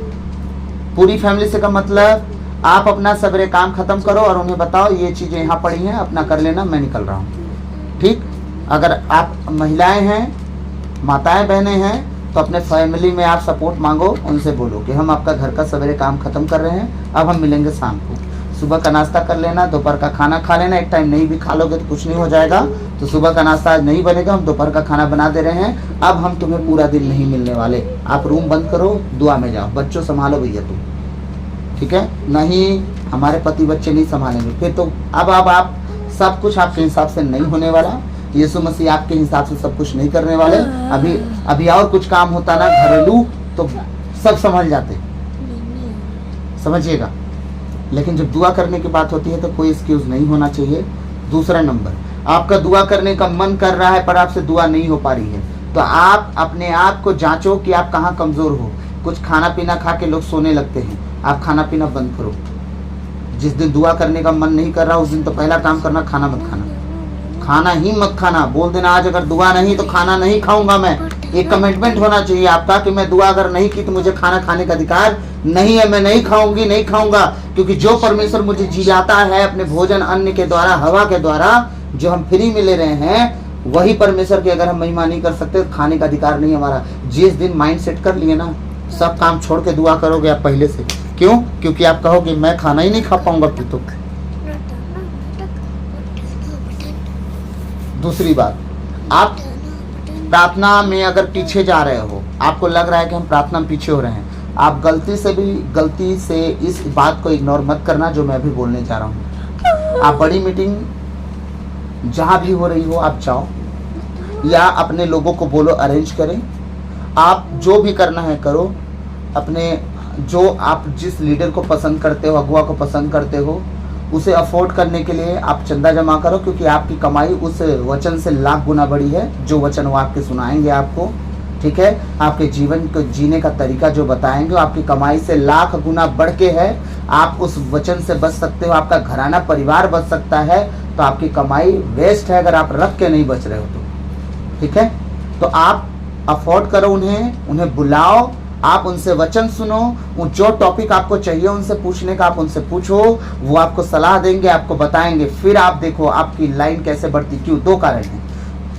पूरी फैमिली से का मतलब आप अपना सवेरे काम खत्म करो और उन्हें बताओ ये चीज़ें यहाँ पड़ी हैं, अपना कर लेना, मैं निकल रहा हूँ, ठीक? अगर आप महिलाएं हैं, माताएं बहनें हैं, तो अपने फैमिली में आप सपोर्ट मांगो, उनसे बोलो कि हम आपका घर का सवेरे काम खत्म कर रहे हैं, अब हम मिलेंगे शाम को। सुबह का नाश्ता कर लेना, दोपहर का खाना खा लेना। एक टाइम नहीं भी खा लोगे तो कुछ नहीं हो जाएगा। तो सुबह का नाश्ता आज नहीं बनेगा, हम दोपहर का खाना बना दे रहे हैं। अब हम तुम्हें पूरा दिन नहीं मिलने वाले, आप रूम बंद करो, दुआ में जाओ, बच्चों संभालो भैया तुम, ठीक है? नहीं, हमारे पति बच्चे नहीं संभालेंगे फिर तो। अब आप सब कुछ आपके हिसाब से नहीं होने वाला। यीशु मसीह आपके हिसाब से सब कुछ नहीं करने वाले। अभी और कुछ काम होता ना घरेलू तो सब संभल जाते, समझिएगा। लेकिन जब दुआ करने की बात होती है तो कोई एक्सक्यूज नहीं होना चाहिए। दूसरा नंबर, आपका दुआ करने का मन कर रहा है पर आपसे दुआ नहीं हो पा रही है, तो आप अपने आप को जांचो कि आप कहाँ कमजोर हो। कुछ खाना पीना खा के लोग सोने लगते हैं, आप खाना पीना बंद करो। जिस दिन दुआ करने का मन नहीं कर रहा उस दिन तो पहला काम करना, खाना मत खाना, खाना ही मत खाना। बोल देना आज अगर दुआ नहीं तो खाना नहीं खाऊंगा मैं। एक कमिटमेंट होना चाहिए आपका कि मैं दुआ अगर नहीं की तो मुझे खाना खाने का अधिकार नहीं है, मैं नहीं खाऊंगी, नहीं खाऊंगा। क्योंकि जो परमेश्वर मुझे जिलाता है अपने भोजन अन्न के द्वारा, हवा के द्वारा, जो हम फ्री में ले रहे हैं, वही परमेश्वर की अगर हम महिमा नहीं कर सकते तो खाने का अधिकार नहीं हमारा। जिस दिन माइंड सेट कर लिए ना, सब काम छोड़ के दुआ करोगे आप पहले से। क्यों? क्योंकि आप कहोगे मैं खाना ही नहीं खा पाऊंगा फिर तो। दूसरी बात, आप प्रार्थना में अगर पीछे जा रहे हो, आपको लग रहा है कि हम प्रार्थना में पीछे हो रहे हैं, आप गलती से इस बात को इग्नोर मत करना जो मैं अभी बोलने जा रहा हूँ। आप बड़ी मीटिंग जहाँ भी हो रही हो आप जाओ, या अपने लोगों को बोलो अरेंज करें। आप जो भी करना है करो। अपने जो आप जिस लीडर को पसंद करते हो, अगुआ को पसंद करते हो, उसे अफोर्ड करने के लिए आप चंदा जमा करो। क्योंकि आपकी कमाई उस वचन से लाख गुना बड़ी है जो वचन वो आपके सुनाएंगे आपको, ठीक है? आपके जीवन को जीने का तरीका जो बताएंगे वो आपकी कमाई से लाख गुना बढ़ के है। आप उस वचन से बच सकते हो, आपका घराना परिवार बच सकता है। तो आपकी कमाई वेस्ट है अगर आप रख के नहीं बच रहे हो तो, ठीक है? तो आप अफोर्ड करो उन्हें बुलाओ, आप उनसे वचन सुनो। जो टॉपिक आपको चाहिए उनसे पूछने का आप उनसे पूछो, वो आपको सलाह देंगे, आपको बताएंगे। फिर आप देखो आपकी लाइन कैसे बढ़ती। क्यों? दो कारण हैं।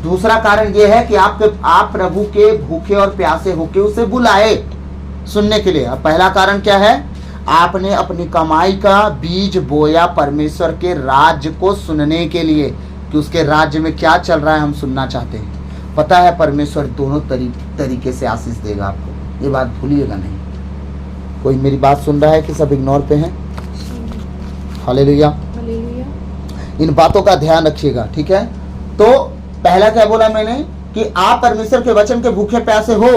दूसरा कारण ये है कि आप प्रभु के भूखे और प्यासे होके उसे बुलाए सुनने के लिए। अब पहला कारण क्या है? आपने अपनी कमाई का बीज बोया परमेश्वर के राज्य को सुनने के लिए, कि उसके राज्य में क्या चल रहा है हम सुनना चाहते हैं। पता है परमेश्वर दोनों तरीके से आशीष देगा आपको, ये बात भूलिएगा नहीं। कोई मेरी बात सुन रहा है कि सब इग्नोर पे हैं? हालेलुया। इन बातों का ध्यान रखिएगा, ठीक है? तो पहला क्या बोला मैंने कि आप परमेश्वर के वचन के भूखे प्यासे हो।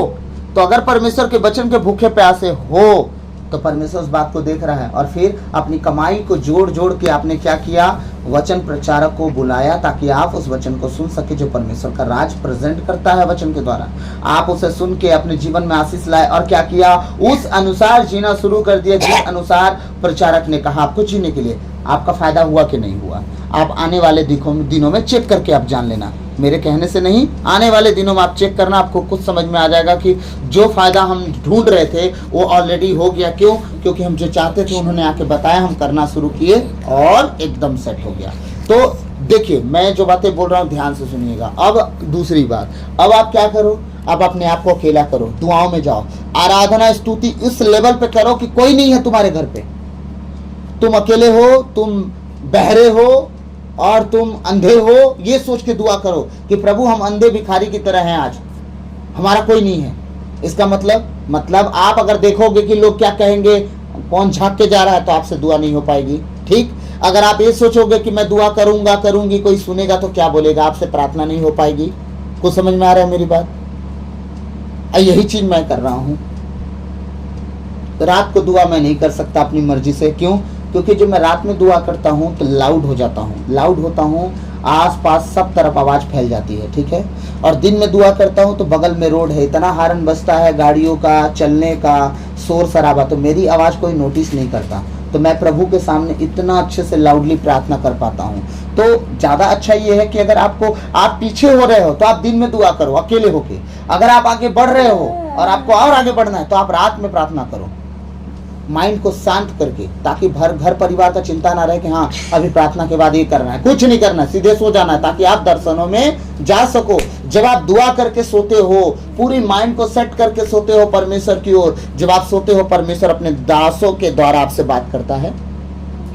तो अगर परमेश्वर के वचन के भूखे प्यासे हो तो परमेश्वर उस बात को देख रहा है। और फिर अपनी कमाई को जोड़ के आपने क्या किया? वचन प्रचारक को बुलाया ताकि आप उस वचन को सुन सके जो परमेश्वर का राज प्रेजेंट करता है वचन के द्वारा। आप उसे सुन के अपने जीवन में आशीष लाए और क्या किया? उस अनुसार जीना शुरू कर दिया जिस अनुसार प्रचारक ने कहा आपको जीने के लिए। आपका फायदा हुआ कि नहीं हुआ? आप आने वाले दिनों में चेक करके आप जान लेना, मेरे कहने से नहीं, आने वाले दिनों में आप चेक करना, आपको कुछ समझ में आ जाएगा कि जो फायदा हम ढूंढ रहे थे वो ऑलरेडी हो गया। क्यों? क्योंकि हम जो चाहते थे उन्होंने आके बताया, हम करना शुरू किए और एकदम सेट हो गया। तो देखिए, मैं जो बातें बोल रहा हूँ ध्यान से सुनिएगा। अब दूसरी बात, अब आप क्या करो? अब अपने आप को अकेला करो, दुआओं में जाओ, आराधना स्तुति इस लेवल पे करो कि कोई नहीं है तुम्हारे घर पे, तुम अकेले हो, तुम बहरे हो और तुम अंधे हो। ये सोच के दुआ करो कि प्रभु हम अंधे भिखारी की तरह हैं, आज हमारा कोई नहीं है। इसका मतलब आप अगर देखोगे कि लोग क्या कहेंगे, कौन झांक के जा रहा है, तो आपसे दुआ नहीं हो पाएगी, ठीक? अगर आप ये सोचोगे कि मैं दुआ करूंगी, कोई सुनेगा तो क्या बोलेगा, आपसे प्रार्थना नहीं हो पाएगी। कुछ समझ में आ रहा है मेरी बात? यही चीज मैं कर रहा हूं। रात को दुआ मैं नहीं कर सकता अपनी मर्जी से। क्यों? क्योंकि जब मैं रात में दुआ करता हूँ तो लाउड होता हूँ, आसपास सब तरफ आवाज़ फैल जाती है, ठीक है? और दिन में दुआ करता हूँ तो बगल में रोड है, इतना हॉर्न बजता है गाड़ियों का, चलने का, शोर शराबा, तो मेरी आवाज़ कोई नोटिस नहीं करता। तो मैं प्रभु के सामने इतना अच्छे से लाउडली प्रार्थना कर पाता हूँ। तो ज़्यादा अच्छा ये है कि अगर आप पीछे हो रहे हो तो आप दिन में दुआ करो अकेले होके। अगर आप आगे बढ़ रहे हो और आपको और आगे बढ़ना है तो आप रात में प्रार्थना करो, माइंड को शांत करके, ताकि घर परिवार का चिंता ना रहे कि हाँ अभी प्रार्थना के बाद ये करना है। कुछ नहीं करना, सीधे सो जाना है ताकि आप दर्शनों में जा सको। जब आप दुआ करके सोते हो, पूरी माइंड को सेट करके सोते हो परमेश्वर की ओर, जब आप सोते हो परमेश्वर अपने दासों के द्वारा आपसे बात करता है।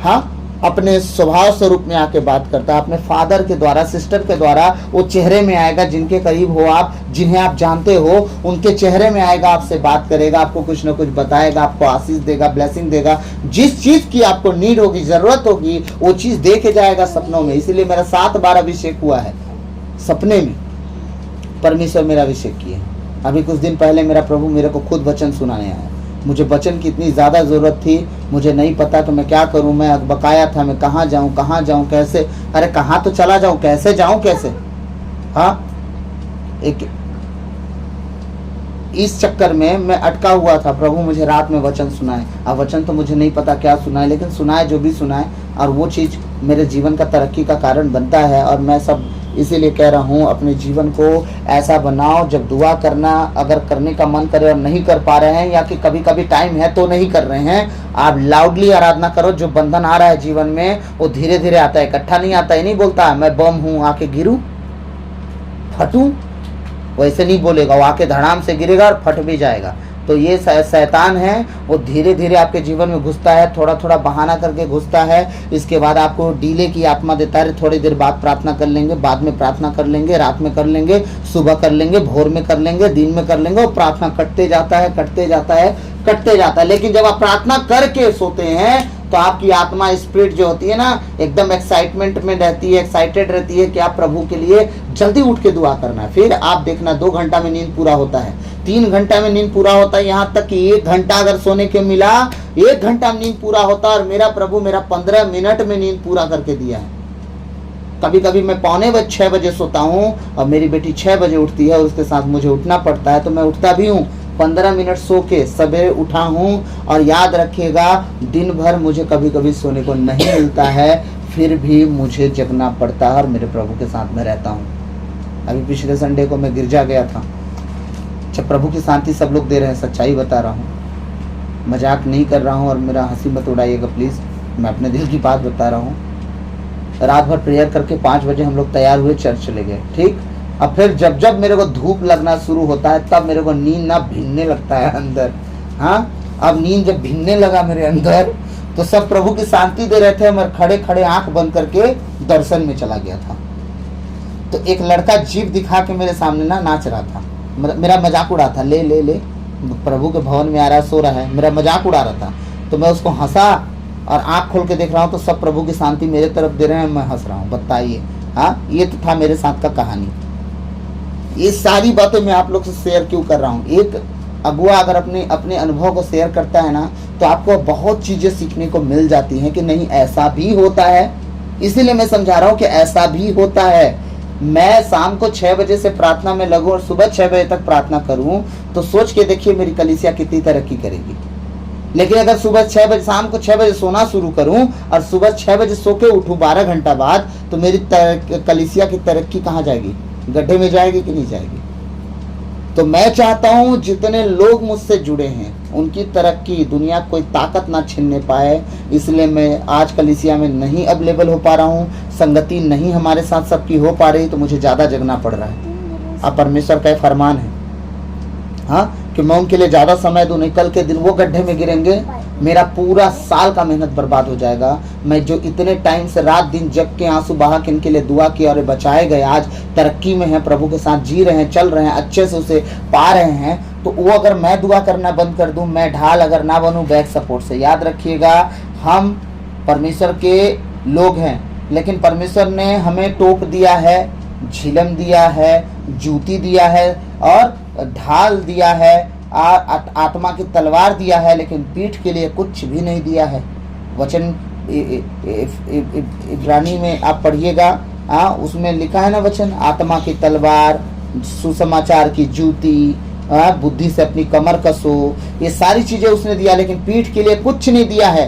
हाँ, अपने स्वभाव स्वरूप में आके बात करता है, अपने फादर के द्वारा, सिस्टर के द्वारा वो चेहरे में आएगा, जिनके करीब हो आप, जिन्हें आप जानते हो, उनके चेहरे में आएगा, आपसे बात करेगा, आपको कुछ ना कुछ बताएगा, आपको आशीष देगा, ब्लेसिंग देगा। जिस चीज की आपको नीड होगी, जरूरत होगी, वो चीज दे के जाएगा सपनों में। इसीलिए मेरा 7 बार अभिषेक हुआ है, सपने में परमेश्वर मेरा अभिषेक किए। अभी कुछ दिन पहले मेरा प्रभु मेरे को खुद वचन सुनाने आया। मुझे वचन की इतनी ज़्यादा ज़रूरत थी, मुझे नहीं पता तो मैं क्या करूं, मैं बकाया था, मैं कहाँ जाऊं कैसे, अरे कहाँ तो चला जाऊं, कैसे जाऊं कैसे। हाँ, एक इस चक्कर में मैं अटका हुआ था। प्रभु मुझे रात में वचन सुनाए। अब वचन तो मुझे नहीं पता क्या सुनाए, लेकिन सुनाए जो भी सुनाए, और वो चीज़ मेरे जीवन का तरक्की का कारण बनता है। और मैं सब इसीलिए कह रहा हूँ, अपने जीवन को ऐसा बनाओ, जब दुआ करना अगर करने का मन करे और नहीं कर पा रहे हैं, या कि कभी कभी टाइम है तो नहीं कर रहे हैं, आप लाउडली आराधना करो। जो बंधन आ रहा है जीवन में वो धीरे धीरे आता है, इकट्ठा नहीं आता है। नहीं बोलता मैं बम हूँ आके गिरूं फटूं, वैसे नहीं बोलेगा, वो आके धड़ाम से गिरेगा और फट भी जाएगा। तो ये शैतान है, वो धीरे धीरे आपके जीवन में घुसता है, थोड़ा थोड़ा बहाना करके घुसता है। इसके बाद आपको डीले की आत्मा देता है, थोड़ी देर बाद प्रार्थना कर लेंगे, बाद में प्रार्थना कर लेंगे, रात में कर लेंगे, सुबह कर लेंगे, भोर में कर लेंगे, दिन में कर लेंगे। और प्रार्थना कटते जाता है, कटते जाता है, कटते जाता है। लेकिन जब आप प्रार्थना करके सोते हैं तो आपकी आत्मा, स्पिरिट जो होती है ना, एकदम एक्साइटमेंट में रहती है, एक्साइटेड रहती है कि आप प्रभु के लिए जल्दी उठ के दुआ करना है। फिर आप देखना 2 घंटा में नींद पूरा होता है, 3 घंटा में नींद पूरा होता है, यहाँ तक कि 1 घंटा अगर सोने के मिला, 1 घंटा में नींद पूरा होता है। और मेरा प्रभु मेरा 15 मिनट में नींद पूरा करके दिया है। कभी कभी मैं 5:45 बजे सोता हूँ और मेरी बेटी 6 बजे उठती है, और उसके साथ मुझे उठना पड़ता है, तो मैं उठता भी हूँ। 15 मिनट सो के सवेरे उठा हूँ। और याद रखिएगा, दिन भर मुझे कभी कभी सोने को नहीं मिलता है, फिर भी मुझे जगना पड़ता है और मेरे प्रभु के साथ में रहता हूँ। अभी पिछले संडे को मैं गिरजा गया था। अच्छा, प्रभु की शांति सब लोग दे रहे हैं, सच्चाई बता रहा हूँ, मजाक नहीं कर रहा हूँ, और मेरा हंसी मत उड़ाइएगा प्लीज़, मैं अपने दिल की बात बता रहा हूँ। रात भर प्रेयर करके 5 बजे हम लोग तैयार हुए, चर्च चले गए, ठीक। अब फिर जब जब मेरे को धूप लगना शुरू होता है, तब मेरे को नींद ना भिनने लगता है अंदर। हाँ, अब नींद जब भिनने लगा मेरे अंदर, तो सब प्रभु की शांति दे रहे थे, मैं खड़े खड़े आंख बंद करके दर्शन में चला गया था। तो एक लड़का जीभ दिखा के मेरे सामने ना नाच रहा था, मेरा मजाक उड़ा था, ले ले ले प्रभु के भवन में आ रहा है, सो रहा है, मेरा मजाक उड़ा रहा था। तो मैं उसको हंसा और आंख खोल के देख रहा हूँ, तो सब प्रभु की शांति मेरे तरफ दे रहे हैं, मैं हंस रहा हूँ। बताइए, हाँ, ये तो था मेरे साथ का कहानी। ये सारी बातें मैं आप लोग से शेयर क्यों कर रहा हूँ? एक अगुआ अगर अपने अनुभव को शेयर करता है ना, तो आपको बहुत चीजें सीखने को मिल जाती हैं कि नहीं, ऐसा भी होता है। इसीलिए मैं समझा रहा हूँ कि ऐसा भी होता है। मैं शाम को 6 बजे से प्रार्थना में लगूं और सुबह 6 बजे तक प्रार्थना करूं, तो सोच के देखिए मेरी कलीसिया कितनी तरक्की करेगी। लेकिन अगर सुबह 6 बजे, शाम को 6 बजे सोना शुरू करूं और सुबह 6 बजे सो के उठूं 12 घंटा बाद, तो मेरी कलीसिया की तरक्की कहाँ जाएगी? गड्ढे में जाएगी कि नहीं जाएगी? तो मैं चाहता हूं जितने लोग मुझसे जुड़े हैं उनकी तरक्की दुनिया कोई ताकत ना छीनने पाए। इसलिए मैं आज कलीसिया में नहीं अवेलेबल हो पा रहा हूं, संगति नहीं हमारे साथ सबकी हो पा रही, तो मुझे ज़्यादा जगना पड़ रहा है। अब परमेश्वर का फरमान है, हाँ, कि मैं उनके लिए ज़्यादा समय दूं, नहीं कल के दिन वो गड्ढे में गिरेंगे, मेरा पूरा साल का मेहनत बर्बाद हो जाएगा। मैं जो इतने टाइम से रात दिन जग के आंसू बहा के इनके लिए दुआ किया और बचाए गए, आज तरक्की में हैं, प्रभु के साथ जी रहे हैं, चल रहे हैं, अच्छे से उसे पा रहे हैं, तो वो अगर मैं दुआ करना बंद कर दूं, मैं ढाल अगर ना बनूं बैक सपोर्ट से, याद रखिएगा हम परमेश्वर के लोग हैं, लेकिन परमेश्वर ने हमें टोप दिया है, झिलम दिया है, जूती दिया है और ढाल दिया है, आत्मा की तलवार दिया है, लेकिन पीठ के लिए कुछ भी नहीं दिया है। वचन इब्रानी में आप पढ़िएगा, उसमें लिखा है ना वचन, आत्मा की तलवार, सुसमाचार की जूती, बुद्धि से अपनी कमर कसो, ये सारी चीजें उसने दिया, लेकिन पीठ के लिए कुछ नहीं दिया है।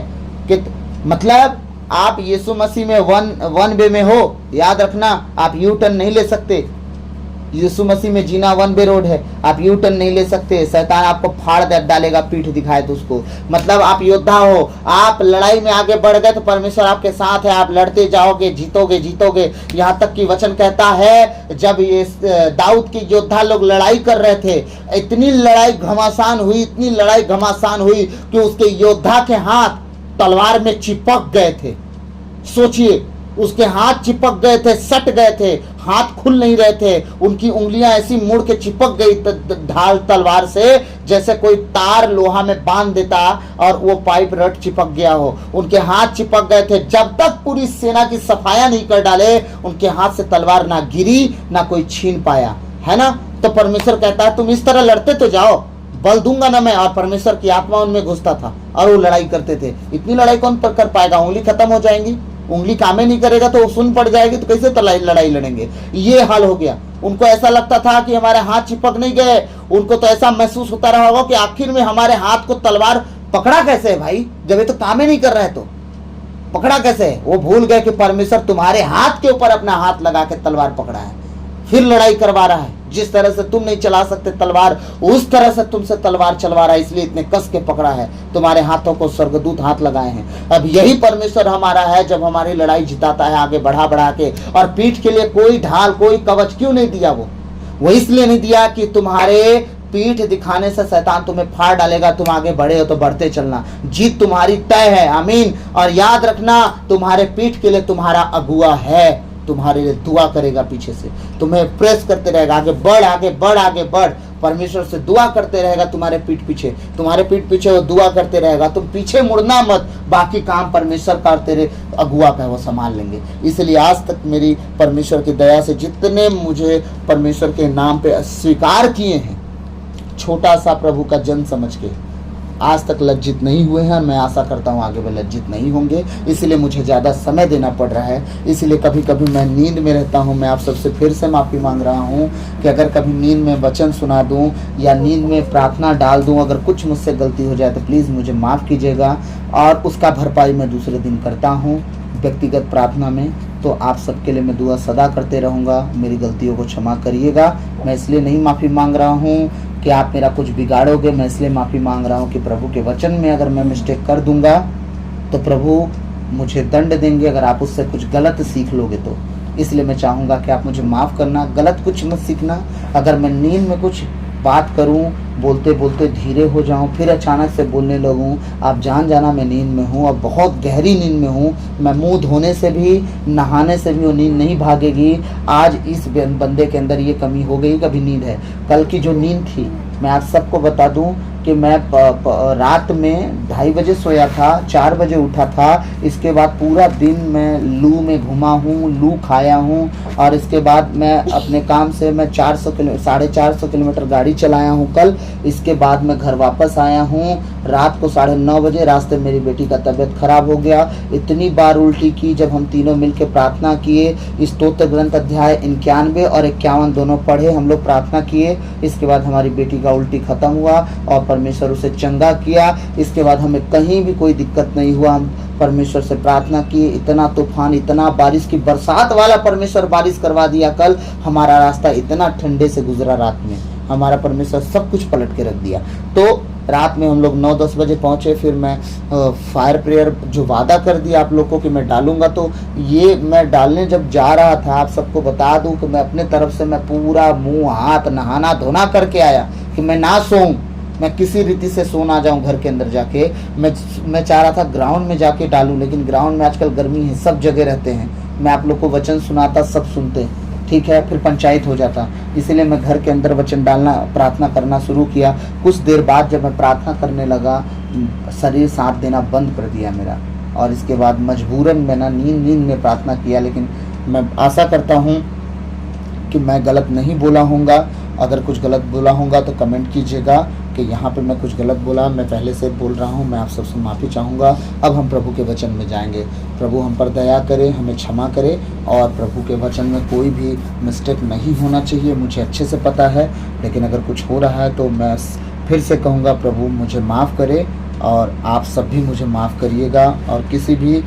कि मतलब आप यीशु मसीह में वन वे में हो, याद रखना, आप यू टर्न नहीं ले सकते। यीशु मसीह में जीना 1 वे रोड है, आप यू टर्न नहीं ले सकते। शैतान आपको फाड़ डालेगा, पीठ दिखाए तो उसको। मतलब आप योद्धा हो, आप लड़ाई में आगे बढ़ गए तो परमेश्वर आपके साथ है, आप लड़ते जाओगे, जीतोगे जीतोगे। यहाँ तक कि वचन कहता है जब ये दाऊद के योद्धा लोग लड़ाई कर रहे थे, इतनी लड़ाई घमासान हुई, इतनी लड़ाई घमासान हुई कि उसके योद्धा के हाथ तलवार में चिपक गए थे। सोचिए, उसके हाथ चिपक गए थे, सट गए थे, हाथ खुल नहीं रहे थे, उनकी उंगलियां ऐसी मुड़ के चिपक गई ढाल तलवार से, जैसे कोई तार लोहा में बांध देता और वो पाइप रट चिपक गया हो। उनके हाथ चिपक गए थे। जब तक पूरी सेना की सफाया नहीं कर डाले, उनके हाथ से तलवार ना गिरी, ना कोई छीन पाया, है ना। तो परमेश्वर कहता है तुम इस तरह लड़ते तो जाओ, बल दूंगा ना मैं। और परमेश्वर की आत्मा उनमें घुसता था और वो लड़ाई करते थे। इतनी लड़ाई कौन कर पाएगा? उंगली खत्म हो जाएंगी, उंगली काम ही नहीं करेगा तो सुन पड़ जाएगी, तो कैसे लड़ाई लड़ेंगे? ये हाल हो गया। उनको ऐसा लगता था कि हमारे हाथ चिपक नहीं गए। उनको तो ऐसा महसूस होता रहा होगा कि आखिर में हमारे हाथ को तलवार पकड़ा कैसे है भाई, जब ये तो काम ही नहीं कर रहा है तो पकड़ा कैसे? वो भूल गए कि परमेश्वर तुम्हारे हाथ के ऊपर अपना हाथ लगा के तलवार पकड़ा है, फिर लड़ाई करवा रहा है। जिस तरह से तुम नहीं चला सकते तलवार, उस तरह से तुमसे तलवार चलवा रहा है, इसलिए इतने कस के पकड़ा है। तुम्हारे हाथों को स्वर्गदूत हाथ लगाए हैं। अब यही परमेश्वर हमारा है, जब हमारी लड़ाई जिताता है आगे बढ़ा बढ़ा के। और पीठ के लिए कोई ढाल, कोई कवच क्यों नहीं दिया? वो इसलिए नहीं दिया कि तुम्हारे पीठ दिखाने से शैतान तुम्हें फाड़ डालेगा। तुम आगे बढ़े हो तो बढ़ते चलना, जीत तुम्हारी तय है। आमीन। और याद रखना, तुम्हारे पीठ के लिए तुम्हारा अगुआ है, तुम्हारे लिए दुआ करेगा, पीछे से तुम्हें प्रेस करते रहेगा, आगे बढ़, आगे बढ़, आगे बढ़। परमेश्वर से दुआ करते रहेगा तुम्हारे पीठ पीछे, तुम्हारे पीठ पीछे वो दुआ करते रहेगा। तुम पीछे मुड़ना मत, बाकी काम परमेश्वर का तेरे अगुआ का वो संभाल लेंगे। इसलिए आज तक मेरी परमेश्वर की दया से जितने मुझे परमेश्वर के नाम पे स्वीकार किए हैं, छोटा सा प्रभु का जन समझ के, आज तक लज्जित नहीं हुए हैं। मैं आशा करता हूँ आगे भी लज्जित नहीं होंगे। इसलिए मुझे ज़्यादा समय देना पड़ रहा है, इसलिए कभी कभी मैं नींद में रहता हूँ। मैं आप सबसे फिर से माफ़ी मांग रहा हूँ कि अगर कभी नींद में वचन सुना दूँ या नींद में प्रार्थना डाल दूँ, अगर कुछ मुझसे गलती हो जाए तो प्लीज़ मुझे माफ़ कीजिएगा। और उसका भरपाई मैं दूसरे दिन करता हूँ व्यक्तिगत प्रार्थना में। तो आप सबके लिए मैं दुआ सदा करते रहूँगा। मेरी गलतियों को क्षमा करिएगा। मैं इसलिए नहीं माफ़ी मांग रहा हूँ कि आप मेरा कुछ बिगाड़ोगे, मैं इसलिए माफ़ी मांग रहा हूँ कि प्रभु के वचन में अगर मैं मिस्टेक कर दूंगा तो प्रभु मुझे दंड देंगे, अगर आप उससे कुछ गलत सीख लोगे तो। इसलिए मैं चाहूँगा कि आप मुझे माफ़ करना, गलत कुछ मत सीखना। अगर मैं नींद में कुछ बात करूं, बोलते बोलते धीरे हो जाऊं, फिर अचानक से बोलने लगूं, आप जान जाना मैं नींद में हूं, और बहुत गहरी नींद में हूं। मैं मुंह धोने से भी, नहाने से भी वो नींद नहीं भागेगी। आज इस बंदे के अंदर ये कमी हो गई, कभी नींद है। कल की जो नींद थी, मैं आप सबको बता दूं कि मैं रात में 2:30 बजे सोया था, 4 बजे उठा था। इसके बाद पूरा दिन मैं लू में घुमा हूँ, लू खाया हूँ, और इसके बाद मैं अपने काम से मैं 450 किलोमीटर गाड़ी चलाया हूँ कल। इसके बाद मैं घर वापस आया हूँ रात को 9:30 बजे। रास्ते मेरी बेटी का तबीयत खराब हो गया, इतनी बार उल्टी की। जब हम तीनों मिलकर प्रार्थना किए, स्तोत्र ग्रंथ अध्याय 91 और 51 दोनों पढ़े, हम लोग प्रार्थना किए। इसके बाद हमारी बेटी का उल्टी खत्म हुआ और परमेश्वर उसे चंगा किया। इसके बाद हमें कहीं भी कोई दिक्कत नहीं हुआ। हम परमेश्वर से प्रार्थना किए, इतना तूफान, इतना बारिश की बरसात वाला परमेश्वर बारिश करवा दिया कल। हमारा रास्ता इतना ठंडे से गुजरा, रात में हमारा परमेश्वर सब कुछ पलट के रख दिया। तो रात में हम लोग 9-10 बजे पहुँचे। फिर मैं फायर प्रेयर जो वादा कर दिया आप लोग को कि मैं डालूंगा, तो ये मैं डालने जब जा रहा था, आप सबको बता दूं कि मैं अपने तरफ से मैं पूरा मुंह हाथ नहाना धोना करके आया कि मैं ना सोऊं, मैं किसी रीति से सो ना जाऊं घर के अंदर जाके। मैं चाह रहा था ग्राउंड में जाके डालूं, लेकिन ग्राउंड में आजकल गर्मी है, सब जगह रहते हैं। मैं आप लोग को वचन सुनाता, सब सुनते, ठीक है, फिर पंचायत हो जाता। इसीलिए मैं घर के अंदर वचन डालना, प्रार्थना करना शुरू किया। कुछ देर बाद जब मैं प्रार्थना करने लगा, शरीर साथ देना बंद कर दिया मेरा, और इसके बाद मजबूरन मैंने नींद में प्रार्थना किया। लेकिन मैं आशा करता हूँ कि मैं गलत नहीं बोला होऊंगा। अगर कुछ गलत बोला होगा तो कमेंट कीजिएगा कि यहाँ पे मैं कुछ गलत बोला। मैं पहले से बोल रहा हूँ, मैं आप सबसे माफ़ी चाहूँगा। अब हम प्रभु के वचन में जाएंगे। प्रभु हम पर दया करे, हमें क्षमा करे, और प्रभु के वचन में कोई भी मिस्टेक नहीं होना चाहिए, मुझे अच्छे से पता है। लेकिन अगर कुछ हो रहा है तो मैं फिर से कहूँगा, प्रभु मुझे माफ़ करे, और आप सब भी मुझे माफ़ करिएगा। और किसी भी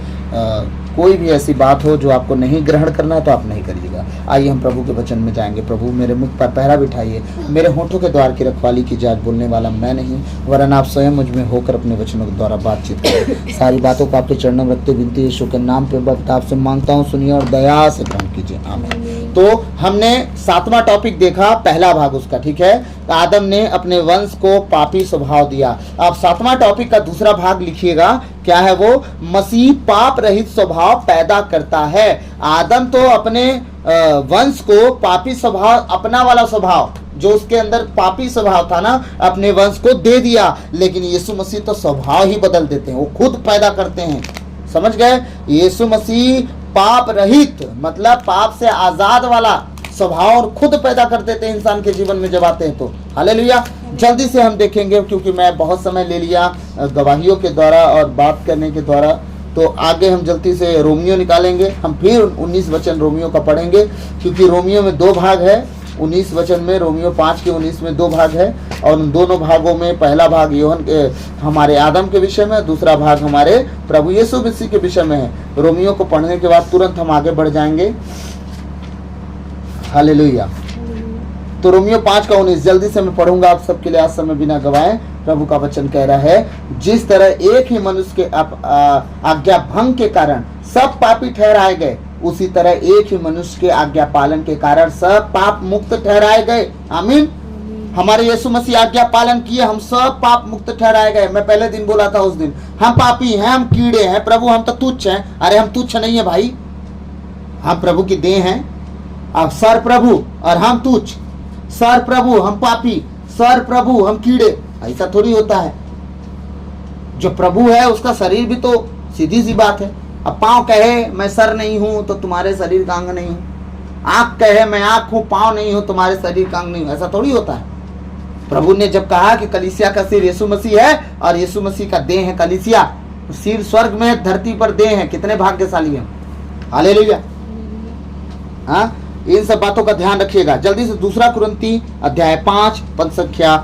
कोई भी ऐसी बात हो जो आपको नहीं ग्रहण करना है तो आप नहीं करिएगा। आइए हम प्रभु के वचन में जाएंगे। प्रभु मेरे मुख पर पहरा बिठाइए, मेरे होठों के द्वार की रखवाली कीजिए। आज बोलने वाला मैं नहीं, वरन आप स्वयं मुझ में होकर अपने वचनों के द्वारा बातचीत करें। सारी बातों को आपके चरणों में रखते विनती यीशु के नाम पे आपसे मांगता हूँ, सुनिए और दया से ग्रहण कीजिए। आमीन। तो हमने 7वां टॉपिक देखा, पहला भाग उसका, ठीक है। आदम ने अपने वंश को पापी स्वभाव दिया। अब 7वां टॉपिक का दूसरा भाग लिखिएगा, क्या है वो? मसीह पाप रहित स्वभाव पैदा करता है। आदम तो अपने वंश को पापी स्वभाव, अपना वाला स्वभाव जो उसके अंदर पापी स्वभाव था ना, अपने वंश को दे दिया, लेकिन यीशु मसीह तो स्वभाव ही बदल देते हैं, वो खुद पैदा करते हैं। समझ गए? यीशु मसीह पाप रहित मतलब पाप से आजाद वाला स्वभाव और खुद पैदा कर देते हैं इंसान के जीवन में जब आते हैं तो। हालेलुया। जल्दी से हम देखेंगे, क्योंकि मैं बहुत समय ले लिया गवाहियों के द्वारा और बात करने के द्वारा, तो आगे हम जल्दी से रोमियो निकालेंगे। हम फिर 19 वचन रोमियो का पढ़ेंगे, क्योंकि रोमियो में 2 भाग है। 19 वचन में, रोमियो 5 के 19 में 2 भाग है, और उन दोनों भागों में पहला भाग यूहन के हमारे आदम के विषय में, दूसरा भाग हमारे प्रभु यीशु मसीह के विषय में है। रोमियो को पढ़ने के बाद तुरंत हम आगे बढ़ जाएंगे। हालेलुया। तो रोमियो 5 का 19 जल्दी से मैं पढ़ूंगा आप सबके लिए, आज समय बिना गवाए। प्रभु का वचन कह रहा है, जिस तरह एक ही मनुष्य के आज्ञा भंग के कारण सब पापी ठहराए गए, उसी तरह एक ही मनुष्य के आज्ञा पालन के कारण सब पाप मुक्त ठहराए गए। आमीन। हमारे यीशु मसीह आज्ञा पालन किए, हम सब पाप मुक्त ठहराए गए। मैं पहले दिन बोला था उस दिन, हम पापी हैं, हम कीड़े हैं, प्रभु हम तो तुच्छ हैं। अरे हम तुच्छ नहीं है भाई, हम प्रभु की देह हैं। अब सर प्रभु और हम तुच्छ, सर प्रभु हम पापी, सर प्रभु हम कीड़े, ऐसा थोड़ी होता है। जो प्रभु है उसका शरीर भी तो, सीधी सी बात है। अब पाँव कहे मैं सर नहीं हूं तो तुम्हारे शरीर का अंग नहीं हूं, आंख कहे मैं आंख हूं पाँव नहीं हूं तुम्हारे शरीर का अंग नहीं हूं, ऐसा थोड़ी होता है। प्रभु ने जब कहा कि कलीसिया का सिर यीशु मसीह है और यीशु मसीह का देह है कलीसिया, सिर स्वर्ग में धरती पर देह है, कितने भाग्यशाली हैं। हालेलुया। हाँ, इन सब बातों का ध्यान रखिएगा। जल्दी से 2 कुरिन्ती अध्याय 5 पद संख्या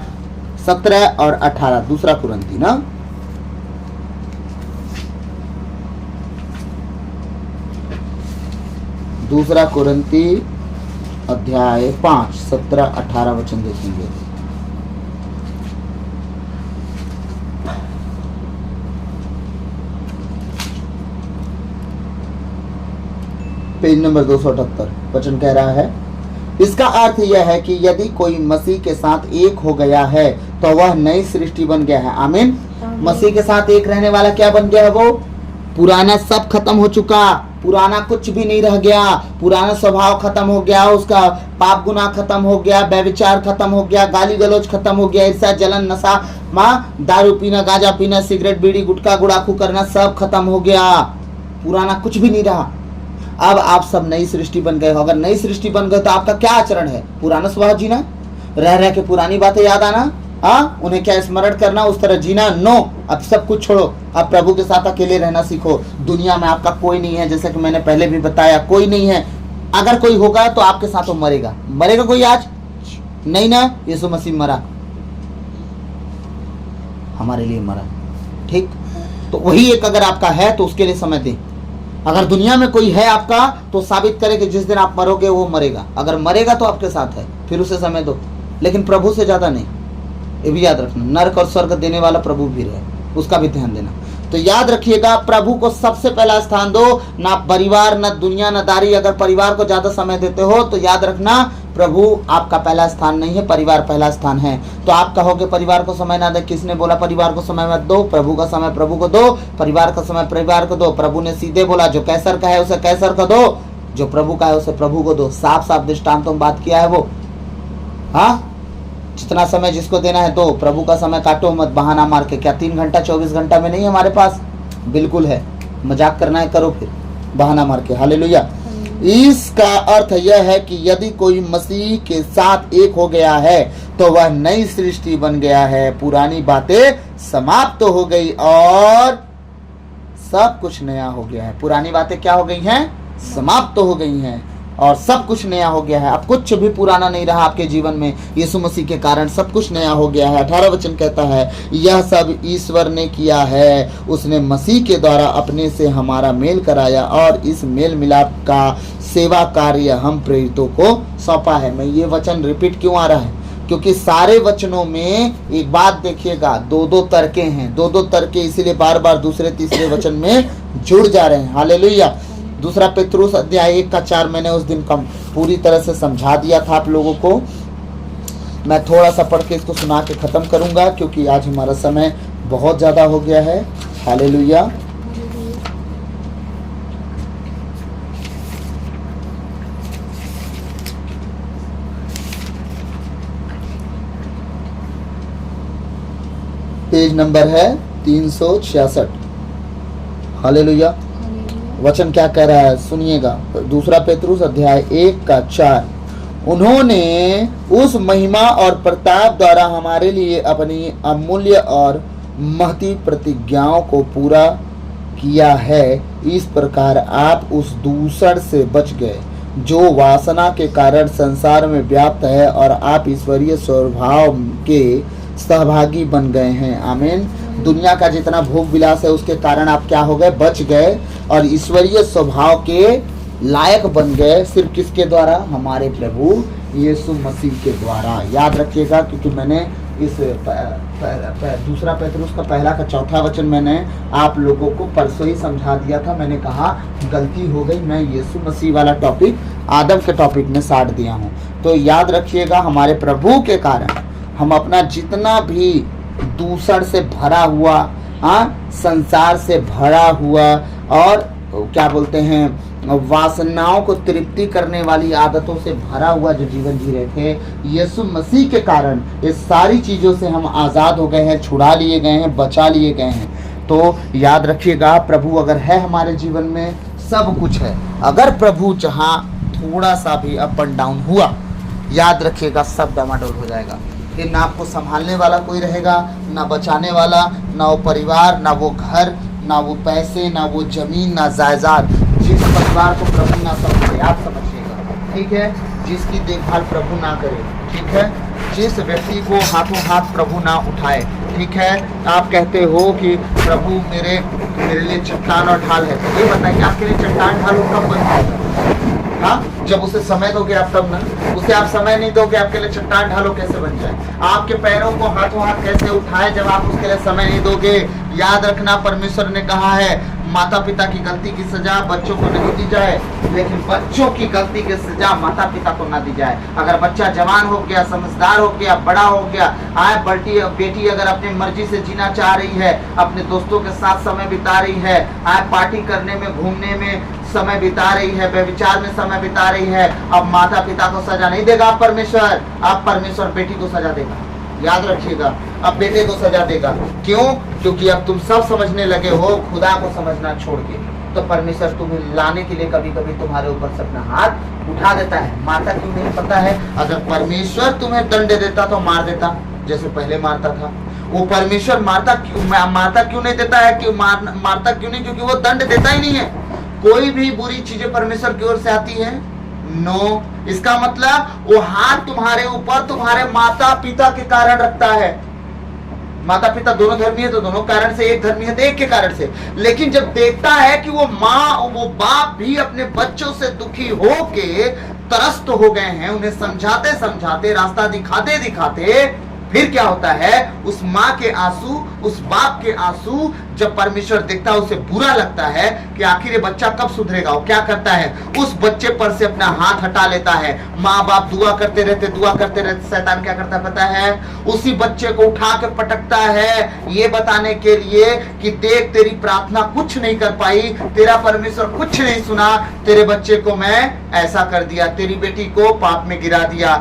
17 और 18। 2 कुरिन्ती ना, दूसरा कुरिन्ती अध्याय 5 17 18 वचन देखेंगे। पेज नंबर 278 वचन कह रहा है, इसका अर्थ यह है कि यदि कोई मसीह के साथ एक हो गया है तो वह नई सृष्टि बन गया है। आमीन। मसीह के साथ एक रहने वाला क्या बन गया है? वो पुराना सब खत्म हो चुका, पुराना कुछ भी नहीं रह गया, पुराना स्वभाव खत्म हो गया, उसका पाप गुनाह खत्म हो गया, व्यभिचार खत्म हो गया, गाली गलौज खत्म हो गया, ईर्ष्या जलन नशा दारू पीना, गांजा पीना, सिगरेट बीड़ी गुटखा गुड़ाखू करना सब खत्म हो गया, पुराना कुछ भी नहीं रहा। अब आप सब नई सृष्टि बन गए हो। अगर नई सृष्टि बन गए तो आपका क्या आचरण है? पुराना स्वभाव जीना, रह रह के पुरानी बातें याद आना, हाँ, उन्हें क्या स्मरण करना, उस तरह जीना? नो। अब सब कुछ छोड़ो, अब प्रभु के साथ अकेले रहना सीखो। दुनिया में आपका कोई नहीं है, जैसे कि मैंने पहले भी बताया, कोई नहीं है। अगर कोई होगा तो आपके साथ वो मरेगा। मरेगा कोई आज? नहीं ना। यीशु मसीह मरा, हमारे लिए मरा, ठीक। तो वही एक अगर आपका है तो उसके लिए समय दें। अगर दुनिया में कोई है आपका तो साबित करे कि जिस दिन आप मरोगे वो मरेगा। अगर मरेगा तो आपके साथ है, फिर उसे समय दो, लेकिन प्रभु से ज्यादा नहीं। ये भी याद रखना, नरक और स्वर्ग देने वाला प्रभु भी है, उसका भी ध्यान देना। तो याद रखिएगा, प्रभु को सबसे पहला स्थान दो। ना परिवार, ना दुनिया, ना दारी। अगर परिवार को ज्यादा समय देते हो तो याद रखना प्रभु आपका पहला स्थान नहीं है, परिवार पहला स्थान है। तो आप कहोगे परिवार को समय ना दे, किसने बोला परिवार को समय मत दो? प्रभु का समय प्रभु को दो, परिवार का समय परिवार को दो। प्रभु ने सीधे बोला, जो कैसर का है उसे कैसर को दो, जो प्रभु का है उसे प्रभु को दो। साफ साफ दृष्टांतों में बात किया है वो। हाँ, जितना समय जिसको देना है दो, प्रभु का समय काटो मत बहाना मार के। क्या 3 घंटा 24 घंटा में नहीं हमारे पास? बिल्कुल है। मजाक करना है करो फिर बहाना मार के। हालेलुया। इसका अर्थ यह है कि यदि कोई मसीह के साथ एक हो गया है तो वह नई सृष्टि बन गया है, पुरानी बातें समाप्त हो गई और सब कुछ नया हो गया है। पुरानी बातें क्या हो गई हैं? समाप्त हो गई हैं और सब कुछ नया हो गया है। अब कुछ भी पुराना नहीं रहा आपके जीवन में। यीशु मसीह के कारण सब कुछ नया हो गया है। 18 वचन कहता है, यह सब ईश्वर ने किया है, उसने मसीह के द्वारा अपने से हमारा मेल कराया और इस मेल मिलाप का सेवा कार्य हम प्रेरितों को सौंपा है। मैं ये वचन रिपीट क्यों आ रहा है? क्योंकि सारे वचनों में एक बात देखिएगा, 2-2 तर्के हैं, 2-2 तर्के, इसीलिए बार बार दूसरे तीसरे वचन में जुड़ जा रहे हैं। हालेलुया। दूसरा पेतरुस अध्याय 1:4 मैंने उस दिन कम पूरी तरह से समझा दिया था आप लोगों को। मैं थोड़ा सा पढ़ के इसको सुना के ख़त्म करूंगा क्योंकि आज हमारा समय बहुत ज़्यादा हो गया है। हालेलुया। पेज नंबर है 366। हालेलुया। वचन क्या कह रहा है सुनिएगा। दूसरा पेतरुस अध्याय 1:4, उन्होंने उस महिमा और प्रताप द्वारा हमारे लिए अपनी अमूल्य और महती प्रतिज्ञाओं को पूरा किया है। इस प्रकार आप उस दूषण से बच गए जो वासना के कारण संसार में व्याप्त है और आप ईश्वरीय स्वभाव के सहभागी बन गए हैं। आमीन। दुनिया का जितना भोग विलास है उसके कारण आप क्या हो गए? बच गए और ईश्वरीय स्वभाव के लायक बन गए। सिर्फ किसके द्वारा? हमारे प्रभु यीशु मसीह के द्वारा। याद रखिएगा क्योंकि मैंने इस दूसरा पेतरुस का 1-4 वचन मैंने आप लोगों को परसों ही समझा दिया था। मैंने कहा गलती हो गई, मैं यीशु मसीह वाला टॉपिक आदम के टॉपिक में साट दिया हूँ। तो याद रखिएगा हमारे प्रभु के कारण हम अपना जितना भी दूषण से भरा हुआ, संसार से भरा हुआ और क्या बोलते हैं वासनाओं को तृप्ति करने वाली आदतों से भरा हुआ जो जीवन जी रहे थे, यीशु मसीह के कारण ये सारी चीज़ों से हम आज़ाद हो गए हैं, छुड़ा लिए गए हैं, बचा लिए गए हैं। तो याद रखिएगा प्रभु अगर है हमारे जीवन में सब कुछ है। अगर प्रभु जहाँ थोड़ा सा भी अप एंड डाउन हुआ, याद रखिएगा सब डामाडोल हो जाएगा। फिर ना आपको संभालने वाला कोई रहेगा, ना बचाने वाला, ना वो परिवार, ना वो घर, ना वो पैसे, ना वो जमीन, ना जायदाद। जिस परिवार को प्रभु ना समझे, आप समझिएगा, ठीक है, जिसकी देखभाल प्रभु ना करे, ठीक है, जिस व्यक्ति को हाथों हाथ प्रभु ना उठाए, ठीक है। आप कहते हो कि प्रभु मेरे लिए चट्टान और ढाल है, तो ये बताइए आपके लिए चट्टान ढाल कब बन जाएगा? हाँ, जब उसे समय दोगे आप तब ना। उसे आप समय नहीं दोगे, आपके लिए चट्टान ढालो कैसे बन जाए? आपके पैरों को हाथों हाथ कैसे उठाए जब आप उसके लिए समय नहीं दोगे? याद रखना परमेश्वर ने कहा है माता पिता की गलती की सजा बच्चों को नहीं दी जाए, लेकिन बच्चों की गलती की सजा माता पिता को ना दी जाए। अगर बच्चा जवान हो गया, समझदार हो गया, बड़ा हो गया, बेटी अगर अपनी मर्जी से जीना चाह रही है, अपने दोस्तों के साथ समय बिता रही है, पार्टी करने में, घूमने में समय बिता रही है, व्यभिचार में समय बिता रही है, अब माता पिता को सजा नहीं देगा परमेश्वर, अब परमेश्वर बेटी को सजा देगा। याद रखिएगा, अब बेटे को सजा देगा। क्यों? क्योंकि अब तुम सब समझने लगे हो, खुदा को समझना छोड़ के। तो परमेश्वर तुम्हें लाने के लिए कभी कभी तुम्हारे ऊपर से अपना हाथ उठा देता है। मारता क्यों नहीं पता है? अगर परमेश्वर तुम्हें दंड देता तो मार देता, जैसे पहले मारता था। वो परमेश्वर मारता क्यों नहीं देता है? क्यों मारता क्यों नहीं? क्योंकि वो दंड देता ही नहीं है। कोई भी बुरी चीजें परमेश्वर की ओर से आती है नो, इसका मतलब वो हाथ तुम्हारे ऊपर तुम्हारे माता पिता के कारण रखता है। माता पिता दोनों धर्मी है तो दोनों कारण से, एक धर्मी है तो एक के कारण से। लेकिन जब देखता है कि वो माँ वो बाप भी अपने बच्चों से दुखी होके त्रस्त हो गए हैं, उन्हें समझाते समझाते, रास्ता दिखाते दिखाते, फिर क्या होता है? उस माँ के आंसू, उस बाप के आंसू जब परमेश्वर देखता है उसे बुरा लगता है कि आखिर ये बच्चा कब सुधरेगा। वो क्या करता है? उस बच्चे पर से अपना हाथ हटा लेता है। माँ बाप दुआ करते रहते, शैतान क्या करता है पता है? उसी बच्चे को उठा के पटकता है, ये बताने के लिए कि देख तेरी प्रार्थना कुछ नहीं कर पाई, तेरा परमेश्वर कुछ नहीं सुना, तेरे बच्चे को मैं ऐसा कर दिया, तेरी बेटी को पाप में गिरा दिया।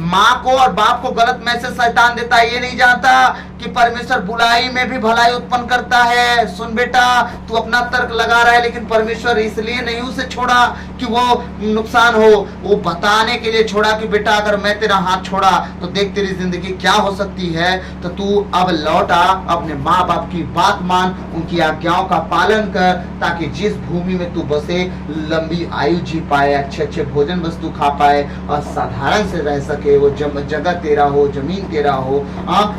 माँ को और बाप को गलत मैसेज शैतान देता है, ये नहीं जानता कि परमेश्वर बुराई में भी भलाई उत्पन्न करता है। सुन बेटा, तू अपना तर्क लगा रहा है, लेकिन परमेश्वर इसलिए नहीं उसे छोड़ा कि वो नुकसान हो, वो बताने के लिए छोड़ा कि बेटा अगर मैं तेरा हाथ छोड़ा तो देख तेरी जिंदगी क्या हो सकती है। तो तू अब लौट आ, अपने माँ बाप की बात मान, उनकी आज्ञाओं का पालन कर, ताकि जिस भूमि में तू बसे लंबी आयु जी पाए, अच्छे अच्छे भोजन वस्तु खा पाए और साधारण से रह सके। वो जगह तेरा हो, जमीन तेरा हो,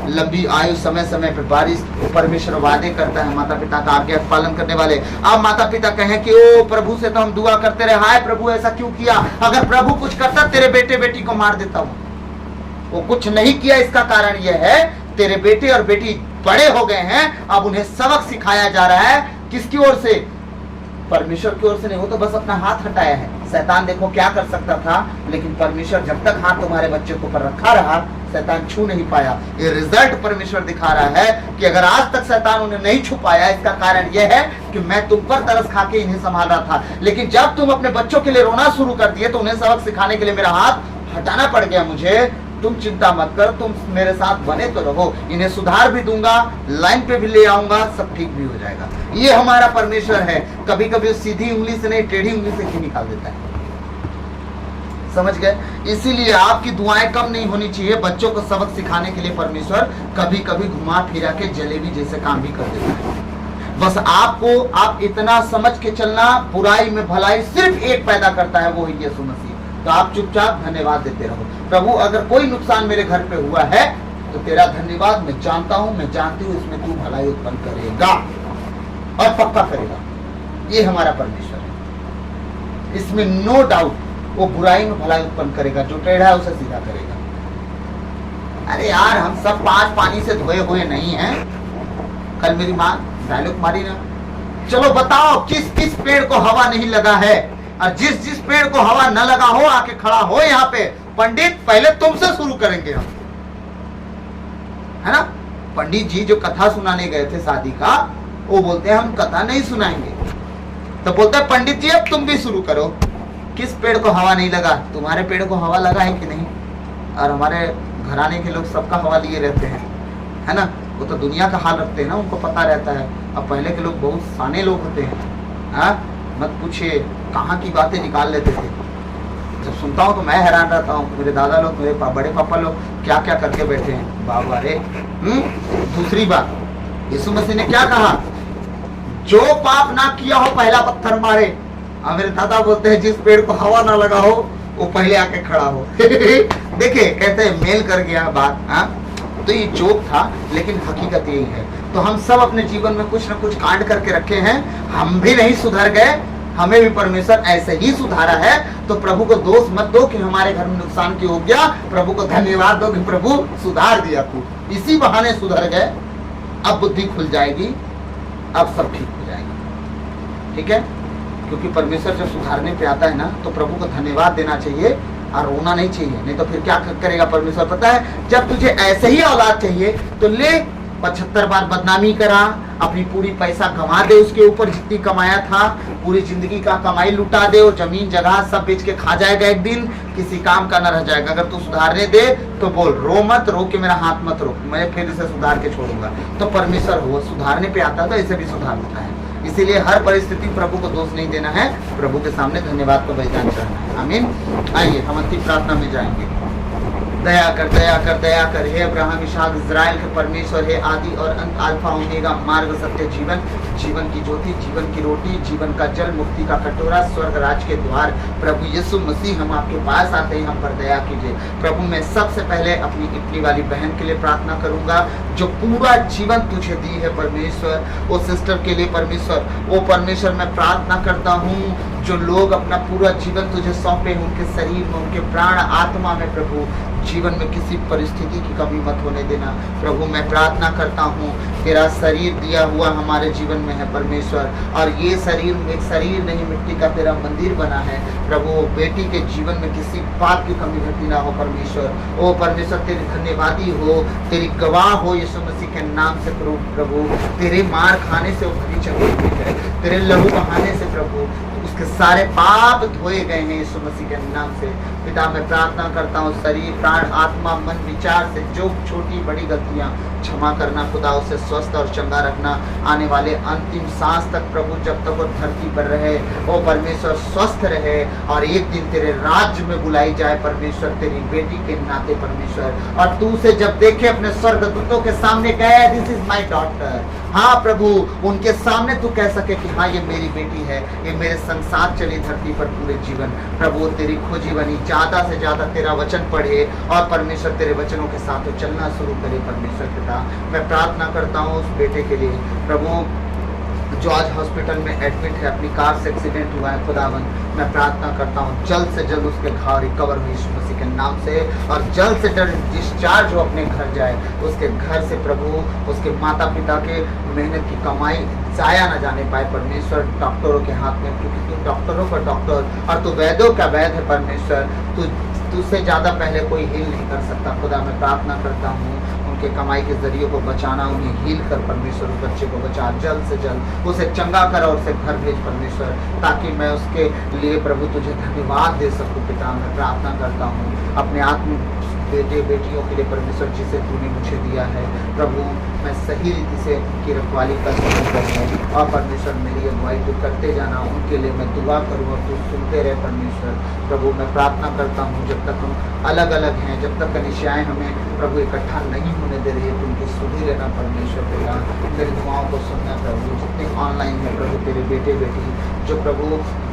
लंबी आयु, समय समय पर बारिश। परमेश्वर वादे करता है माता पिता का आज्ञा पालन करने वाले। अब माता पिता कहें कि ओ प्रभु से तो हम दुआ करते रहे, हाय प्रभु ऐसा क्यों किया? अगर प्रभु कुछ करता तेरे बेटे बेटी को मार देता हूँ। वो कुछ नहीं किया, इसका कारण यह है तेरे बेटे और बेटी बड़े हो गए हैं, अब उन्हें सबक सिखाया जा रहा है। किसकी ओर से? परमेश्वर की ओर से नहीं, वो तो बस अपना हाथ हटाया है। शैतान देखो क्या कर सकता था, लेकिन परमेश्वर जब तक हाथ तुम्हारे बच्चे के ऊपर रखा रहा, शैतान छू नहीं पाया। ये रिजल्ट परमेश्वर दिखा रहा है कि अगर आज तक शैतान उन्हें नहीं छू पाया, इसका कारण यह है कि मैं तुम पर तरस खा के इन्हें संभाल रहा था। लेकिन जब तुम अपने बच्चों के लिए रोना शुरू कर दिए तो उन्हें सबक सिखाने के लिए मेरा हाथ हटाना पड़ गया मुझे। तुम चिंता मत कर, तुम मेरे साथ बने तो रहो, इन्हें सुधार भी दूंगा, लाइन पे भी ले आऊंगा, सब ठीक भी हो जाएगा। ये हमारा परमेश्वर है। कभी कभी सीधी उंगली से नहीं, टेढ़ी उंगली से घी निकाल देता है। समझ गए? इसीलिए आपकी दुआएं कम नहीं होनी चाहिए। बच्चों को सबक सिखाने के लिए परमेश्वर कभी कभी घुमा फिरा के जलेबी जैसे काम भी कर देता है। बस आपको आप इतना समझ के चलना, बुराई में भलाई सिर्फ एक पैदा करता है, वो है यीशु मसीह। तो आप चुपचाप धन्यवाद देते रहो। प्रभु अगर कोई नुकसान मेरे घर पे हुआ है तो तेरा धन्यवाद, मैं जानता हूँ, मैं जानती हूँ इसमें तू भलाई उत्पन्न करेगा और पक्का करेगा। ये हमारा परमेश्वर है, इसमें नो डाउट। वो बुराई में भलाई उत्पन्न करेगा, जो टेढ़ा है उसे सीधा करेगा। अरे यार, हम सब पांच पानी से धोए हुए नहीं हैं। कल मेरी माँ डायलॉग मारी ना, चलो बताओ किस किस पेड़ को हवा नहीं लगा है, और जिस जिस पेड़ को हवा न लगा हो आके खड़ा हो यहाँ पे। पंडित पहले तुमसे शुरू करेंगे हम, है ना? पंडित जी जो कथा सुनाने गए थे शादी का, वो बोलते हैं हम कथा नहीं सुनाएंगे। तो बोलते हैं पंडित जी अब तुम भी शुरू करो। किस पेड़ को हवा नहीं लगा? तुम्हारे पेड़ को हवा लगा है कि नहीं? और हमारे घराने के लोग सबका हवा लिए रहते हैं, है ना? वो तो दुनिया का हाल रखते हैं ना, उनको पता रहता है। अब पहले के लोग बहुत साने लोग होते हैं, हाँ? मत पूछिए कहाँ की बातें निकाल लेते थे। जब सुनता हूँ तो मैं हैरान रहता हूँ, मेरे दादा लोग, मेरे बड़े पापा लोग क्या क्या करके बैठे हैं, बाबा रे। दूसरी बात, यीशु मसीह ने क्या कहा? जो पाप ना किया हो पहला पत्थर मारे। और मेरे दादा बोलते हैं जिस पेड़ को हवा ना लगा हो वो पहले आके खड़ा हो। देखिए कहते हैं मेल कर गया बात, हाँ? तो ये जोक था, लेकिन हकीकत यही है। तो हम सब अपने जीवन में कुछ न कुछ कांड करके रखे हैं, हम भी नहीं सुधर गए, हमें भी परमेश्वर ऐसे ही सुधारा है। तो प्रभु को दोष मत दो कि हमारे घर में नुकसान क्यों हो गया, प्रभु को धन्यवाद दो कि प्रभु सुधार दिया तू, इसी बहाने सुधर गए। अब बुद्धि खुल जाएगी, अब सब ठीक हो जाएगा, ठीक है? क्योंकि परमेश्वर जब सुधारने पे आता है ना, तो प्रभु को धन्यवाद देना चाहिए और रोना नहीं चाहिए। नहीं तो फिर क्या करेगा परमेश्वर पता है? जब तुझे ऐसे ही औलाद चाहिए तो ले 75 बार बदनामी करा, अपनी पूरी पैसा कमा दे उसके ऊपर जितनी कमाया था, पूरी जिंदगी का कमाई लुटा दे, और जमीन जगह सब बेच के खा जाएगा, एक दिन किसी काम का न रह जाएगा। अगर तू सुधारने दे तो बोल, रो मत, रो के मेरा हाथ मत रोक, मैं फिर इसे सुधार के छोड़ूंगा। तो परमेश्वर हो सुधारने पे आता तो इसे भी सुधार होता है। इसीलिए हर परिस्थिति प्रभु को दोष नहीं देना है, प्रभु के सामने धन्यवाद का बलिदान करना है। आमीन। आइए हम अंतिम प्रार्थना में जाएंगे। दया कर, दया कर, दया कर, हे अब्राहम इसहाक इजराइल के परमेश्वर, हे आदि और अंत, अल्फा ओमेगा, मार्ग सत्य जीवन, जीवन की ज्योति, जीवन की रोटी, जीवन का जल, मुक्ति का कटोरा, स्वर्ग राज के द्वार, प्रभु यीशु मसीह हम आपके पास आते हैं, हम पर दया कीजिए। प्रभु मैं सबसे पहले अपनी इटली वाली बहन के लिए प्रार्थना करूंगा जो पूरा जीवन तुझे दी है परमेश्वर, वो सिस्टर के लिए परमेश्वर, वो परमेश्वर मैं प्रार्थना करता हूँ जो लोग अपना पूरा जीवन तुझे सौंपे, उनके शरीर में, उनके प्राण आत्मा में प्रभु जीवन में किसी परिस्थिति की कमी मत होने देना। प्रभु मैं प्रार्थना करता हूँ, तेरा शरीर दिया हुआ हमारे जीवन में है परमेश्वर, और ये शरीर एक शरीर नहीं मिट्टी का तेरा मंदिर बना है प्रभु। बेटी के जीवन में किसी बात की कमी घटी ना हो परमेश्वर। ओ परमेश्वर तेरी धन्यवादी हो, तेरी गवाह हो यीशु मसीह के नाम से प्रभु। तेरे मार खाने से वो भरी चली हुई है, तेरे लहू बहाने से प्रभु उसके सारे पाप धोए गए हैं यीशु मसीह के नाम से। पिता मैं प्रार्थना करता हूँ शरीर, प्राण, आत्मा, मन, विचार से जो छोटी बड़ी गलतियाँ क्षमा करना खुदा, उसे स्वस्थ और चंगा रखना। आने वाले अंतिम सांस तक प्रभु जब तक वो धरती पर रहे वो परमेश्वर स्वस्थ रहे, और एक दिन तेरे राज्य में बुलाई जाए परमेश्वर तेरी बेटी के नाते परमेश्वर। और तू उसे जब देखे अपने स्वर्गदूतों के सामने कहे दिस इज माई डॉटर, हाँ प्रभु उनके सामने तू कह सके कि हाँ ये मेरी बेटी है, ये मेरे संग साथ चली धरती पर पूरे जीवन। प्रभु तेरी खोजी बनी, ज्यादा से ज्यादा तेरा वचन पढ़े और परमेश्वर तेरे वचनों के साथ वो चलना शुरू करे परमेश्वर पिता। मैं प्रार्थना करता हूँ उस बेटे के लिए प्रभु, जो आज हॉस्पिटल में एडमिट है, अपनी कार से एक्सीडेंट हुआ है खुदावन, मैं प्रार्थना करता हूँ जल्द से जल्द उसके घाव रिकवर हो यीशु मसीह के नाम से, और जल्द से जल्द डिस्चार्ज हो, अपने घर जाए, उसके घर से प्रभु उसके माता पिता के मेहनत की कमाई जाया न जाने पाए परमेश्वर, डॉक्टरों के हाथ में, क्योंकि तू डॉक्टरों का डॉक्टर और तू वैद्यों का वैद्य है परमेश्वर, तुझसे ज़्यादा पहले कोई हील नहीं कर सकता खुदा। मैं प्रार्थना करता हूँ उनके कमाई के जरिए को बचाना, उन्हें हील कर परमेश्वर, उस बच्चे को बचा, जल्द से जल्द उसे चंगा कर और उसे घर भेज परमेश्वर, ताकि मैं उसके लिए प्रभु तुझे धन्यवाद दे सकूँ पिता। मैं प्रार्थना करता हूँ अपने आत्म बेटे बेटियों के लिए परमेश्वर जिसे तूने मुझे दिया है प्रभु, मैं सही रीति से उनकी रखवाली कर सकूँ और परमेश्वर मेरी अगुवाई तू करते जाना, उनके लिए मैं दुआ करूँ और तू सुनते रहे परमेश्वर। प्रभु मैं प्रार्थना करता हूँ जब तक हम अलग अलग हैं, जब तक कनिष्याएँ हमें प्रभु इकट्ठा नहीं होने दे रही है, तो उनकी सुधी रहना परमेश्वर पिता, मेरी दुआओं को सुनना प्रभु। जितने ऑनलाइन है प्रभु तेरे बेटे बेटी जो प्रभु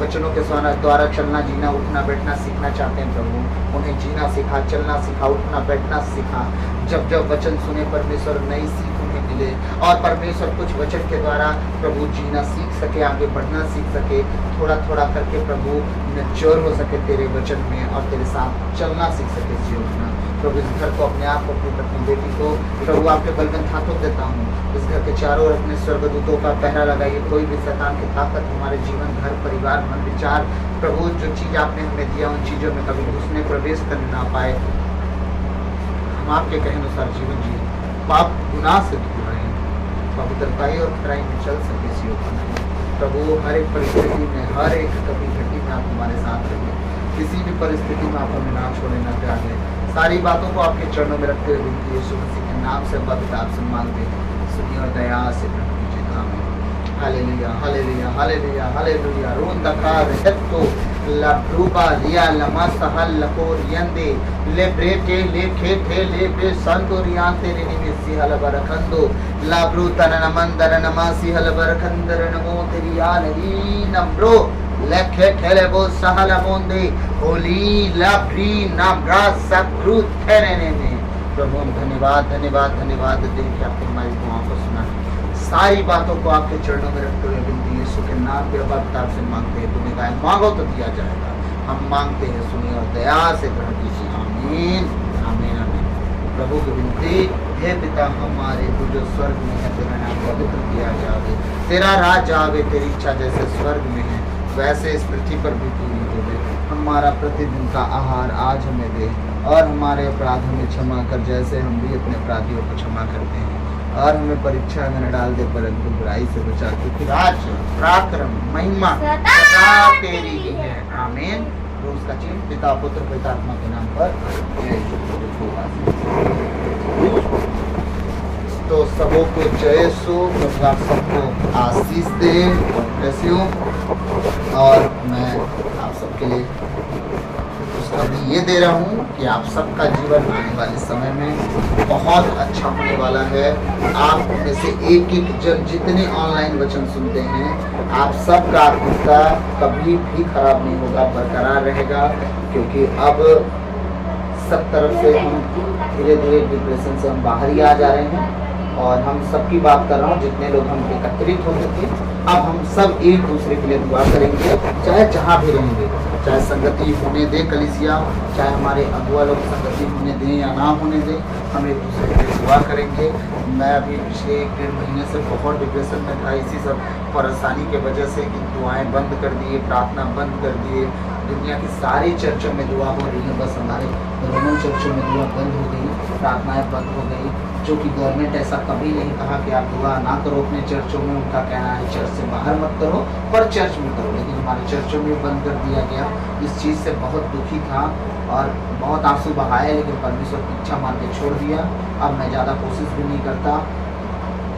वचनों के द्वारा चलना जीना उठना बैठना सीखना चाहते हैं प्रभु, उन्हें जीना सिखा, चलना सिखा, उठना बैठना सिखा। जब जब वचन सुने परमेश्वर नई सीख उन्हें मिले, और परमेश्वर कुछ वचन के द्वारा प्रभु जीना सीख सके, आगे बढ़ना सीख सके, थोड़ा थोड़ा करके प्रभु मैच्योर हो सके तेरे वचन में और तेरे साथ चलना सीख सके जीवन। प्रभु इस घर को अपने आप को, अपनी पत्नी बेटी को प्रभु आपके बलवंत हाथों देता हूँ। इस घर के चारों ओर अपने स्वर्गदूतों का पहरा लगाइए, कोई भी शैतान की ताकत हमारे जीवन, घर, परिवार, मन, विचार प्रभु जो चीज़ आपने हमें दिया उन चीज़ों में कभी घुसने प्रवेश करने ना पाए। हम आपके कहे अनुसार जीवन जिए, पाप गुनाह से दूर रहे, पवित्रताई और खराई में चल सके इस योग में प्रभु। हर एक परिस्थिति में, हर एक कभी घटी में आप हमारे साथ रहिए, किसी भी परिस्थिति में आप हमें ना छोड़े ना त्यागे। सारी बातों को आपके चरणों में रखते हुए विनती यीशु मसीह के नाम से आप से मांगते हैं, सुनिए और दया से प्रभु कीजिए। आमीन। हालेलुया हालेलुया हालेलुया हालेलुया। रोन दकार हेतो ला ब्रूबा लिया लमा सहल लकोरियंदे ले ब्रेटे ले खेटे ले ब्रे संतोरियांते रे निमिसी हल बरखंदो ला ब्रू तन नमंदर नमासी हल बरखंदर नमो तेरिया नहीं नम्रो लेखे ठेले बो सहल मोंदे होली लाप्री नाम्रा सक्रू थेरेने में। प्रभु हम धन्यवाद धन्यवाद धन्यवाद दें कि आपने हमारी दुआओं को सुना, सारी बातों को आपके चरणों में रखते हुए विनती यीशु के नाम पे अब से मांगते हैं, तूने कहा मांगो तो दिया जाएगा। हम मांगते हैं, सुनिए और दया से ग्रहण कीजिए। आमीन आमीन आमीन। प्रभु की विनती, हे पिता हमारे तू जो स्वर्ग में है, तेरा नाम पवित्र किया जावे, तेरा राज आवे, तेरी इच्छा जैसे स्वर्ग में है वैसे इस पृथ्वी पर भी पूरी होवे। हमारा प्रतिदिन का आहार आज हमें दे, और हमारे अपराध हमें क्षमा कर जैसे हम भी अपने अपराधियों को क्षमा करते हैं, और हमें परीक्षा में न डाल दे परंतु बुराई से बचा, क्योंकि राज पराक्रम महिमा सदा तेरी ही है। आमीन। रोज का चिन्ह पिता पुत्र पवित्र आत्मा के नाम पर। तो सबों को जय सो, प्रभु आप सबको आशीष दे। कैसे हो? और मैं आप सबके लिए उसका भी ये दे रहा हूँ कि आप सबका जीवन आने वाले समय में बहुत अच्छा होने वाला है। आप में से एक एक जन जितने ऑनलाइन वचन सुनते हैं, आप सबका आत्मिकता कभी भी खराब नहीं होगा, बरकरार रहेगा, क्योंकि अब सब तरफ से हम धीरे धीरे डिप्रेशन से हम बाहर ही आ जा रहे हैं। और हम सबकी बात कर रहा हूँ, जितने लोग हम एकत्रित होते थे, अब हम सब एक दूसरे के लिए दुआ करेंगे, चाहे जहाँ भी रहेंगे, चाहे संगति होने दे कलीसिया, चाहे हमारे अगुआ लोग संगति होने दें या ना होने दें, हम एक दूसरे के लिए दुआ करेंगे। मैं अभी पिछले 1-1.5 महीने से बहुत डिप्रेशन में था, इसी सब परेशानी के वजह से कि दुआएं बंद कर दिए, प्रार्थना बंद कर दिए। दुनिया की सारी चर्चों में दुआ हो रही है, बस हमारे रोमन चर्चों में दुआ बंद हो गई, प्रार्थनाएं बंद हो गई, जो कि गवर्नमेंट ऐसा कभी नहीं कहा कि आप दुआ ना करो अपने चर्चों में। उनका कहना है चर्च से बाहर मत करो पर चर्च में करो, लेकिन हमारे चर्चों में बंद कर दिया गया। इस चीज़ से बहुत दुखी था और बहुत आंसू बहाए, लेकिन परमेश्वर की इच्छा मान के छोड़ दिया। अब मैं ज़्यादा कोशिश भी नहीं करता।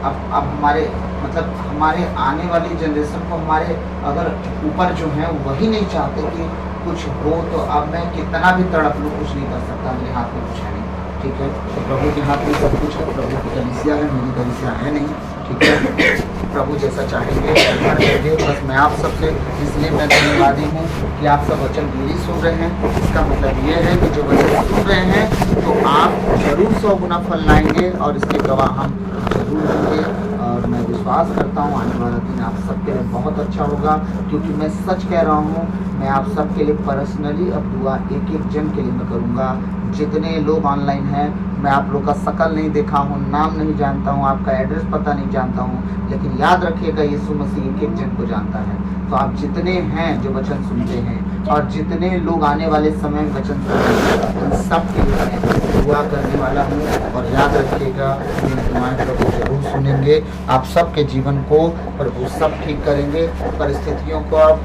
अब हमारे मतलब हमारे आने वाली जनरेशन को हमारे अगर ऊपर जो है वही नहीं चाहते कि कुछ हो, तो अब मैं कितना भी तड़प लूँ कुछ नहीं कर सकता, मेरे हाथ में कुछ है नहीं। ठीक है, तो प्रभु के हाथ में सब कुछ है। प्रभु की कलीसिया है, मेरी कलीसिया है नहीं। ठीक है, प्रभु जैसा चाहेंगे करेंगे। बस मैं आप सबसे इसलिए मैं धन्यवादी हूँ कि आप सब वचन मेरी सुन रहे हैं। इसका मतलब ये है कि जो वचन सुन रहे हैं तो आप जरूर 100 गुना फल लाएंगे और इसके गवाह हम जरूर होंगे। और मैं विश्वास करता हूँ आने वाला दिन आप सबके लिए बहुत अच्छा होगा, क्योंकि मैं सच कह रहा हूँ, मैं आप सबके लिए पर्सनली अब दुआ एक एक जन के लिए मैं करूँगा। जितने लोग ऑनलाइन हैं, मैं आप लोग का शकल नहीं देखा हूँ, नाम नहीं जानता हूँ, आपका एड्रेस पता नहीं जानता हूँ, लेकिन याद रखिएगा यीशु मसीह एक एक जन को जानता है। तो आप जितने हैं जो वचन सुनते हैं और जितने लोग आने वाले समय में वचन सुनेंगे, उन सब के लिए मैं दुआ करने वाला हूँ। और याद रखिएगा मेरी दुआएं प्रभु जरूर सुनेंगे, आप सबके जीवन को प्रभु सब ठीक करेंगे। परिस्थितियों को आप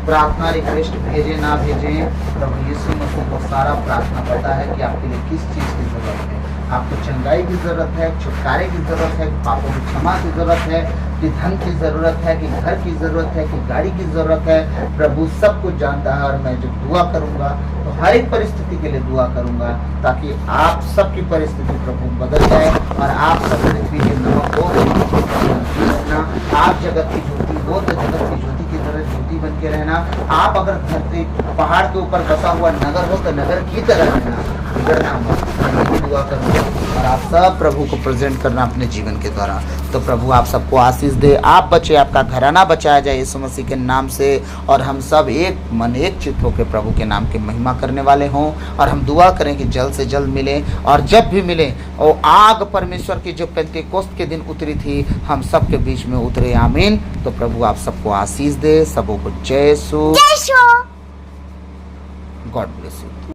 प्रार्थना रिक्वेस्ट भेजें ना भेजें, प्रभु यीशु मसीह को सारा प्रार्थना पता है कि आपके लिए किस चीज़ की ज़रूरत है। आपको चंगाई की ज़रूरत है, छुटकारे की ज़रूरत है, पापों की क्षमा की ज़रूरत है, कि धन की ज़रूरत है, कि घर की ज़रूरत है, कि गाड़ी की ज़रूरत है। प्रभु सब कुछ जानता है। और मैं जब दुआ करूँगा तो हर एक परिस्थिति के लिए दुआ करूँगा, ताकि आप सबकी परिस्थिति प्रभु बदल जाए और आप सब पृथ्वी के नमक हो, आप जगत की ज्योति हो तो जगत की ज्योति की तरह ज्योति बन के रहना। आप अगर धरती पहाड़ के ऊपर बसा हुआ नगर हो तो नगर की तरह रहना, बिगड़ना मत। मैं दुआ करूँगा और आप सब प्रभु को प्रेजेंट करना अपने जीवन के द्वारा। तो प्रभु आप सबको आशीष दे, आप बचे, आपका घराना बचाया जाए यीशु मसीह के नाम से, और हम सब एक मन एक चित्त होकर प्रभु के नाम की महिमा करने वाले हों। और हम दुआ करें कि जल्द से जल्द मिले, और जब भी मिले और आग परमेश्वर की जो पेंतेकोस्त के दिन उतरी थी हम सब के बीच में उतरे। आमीन। तो प्रभु आप सबको आशीष दे, सबों को जय यीशु। God bless you.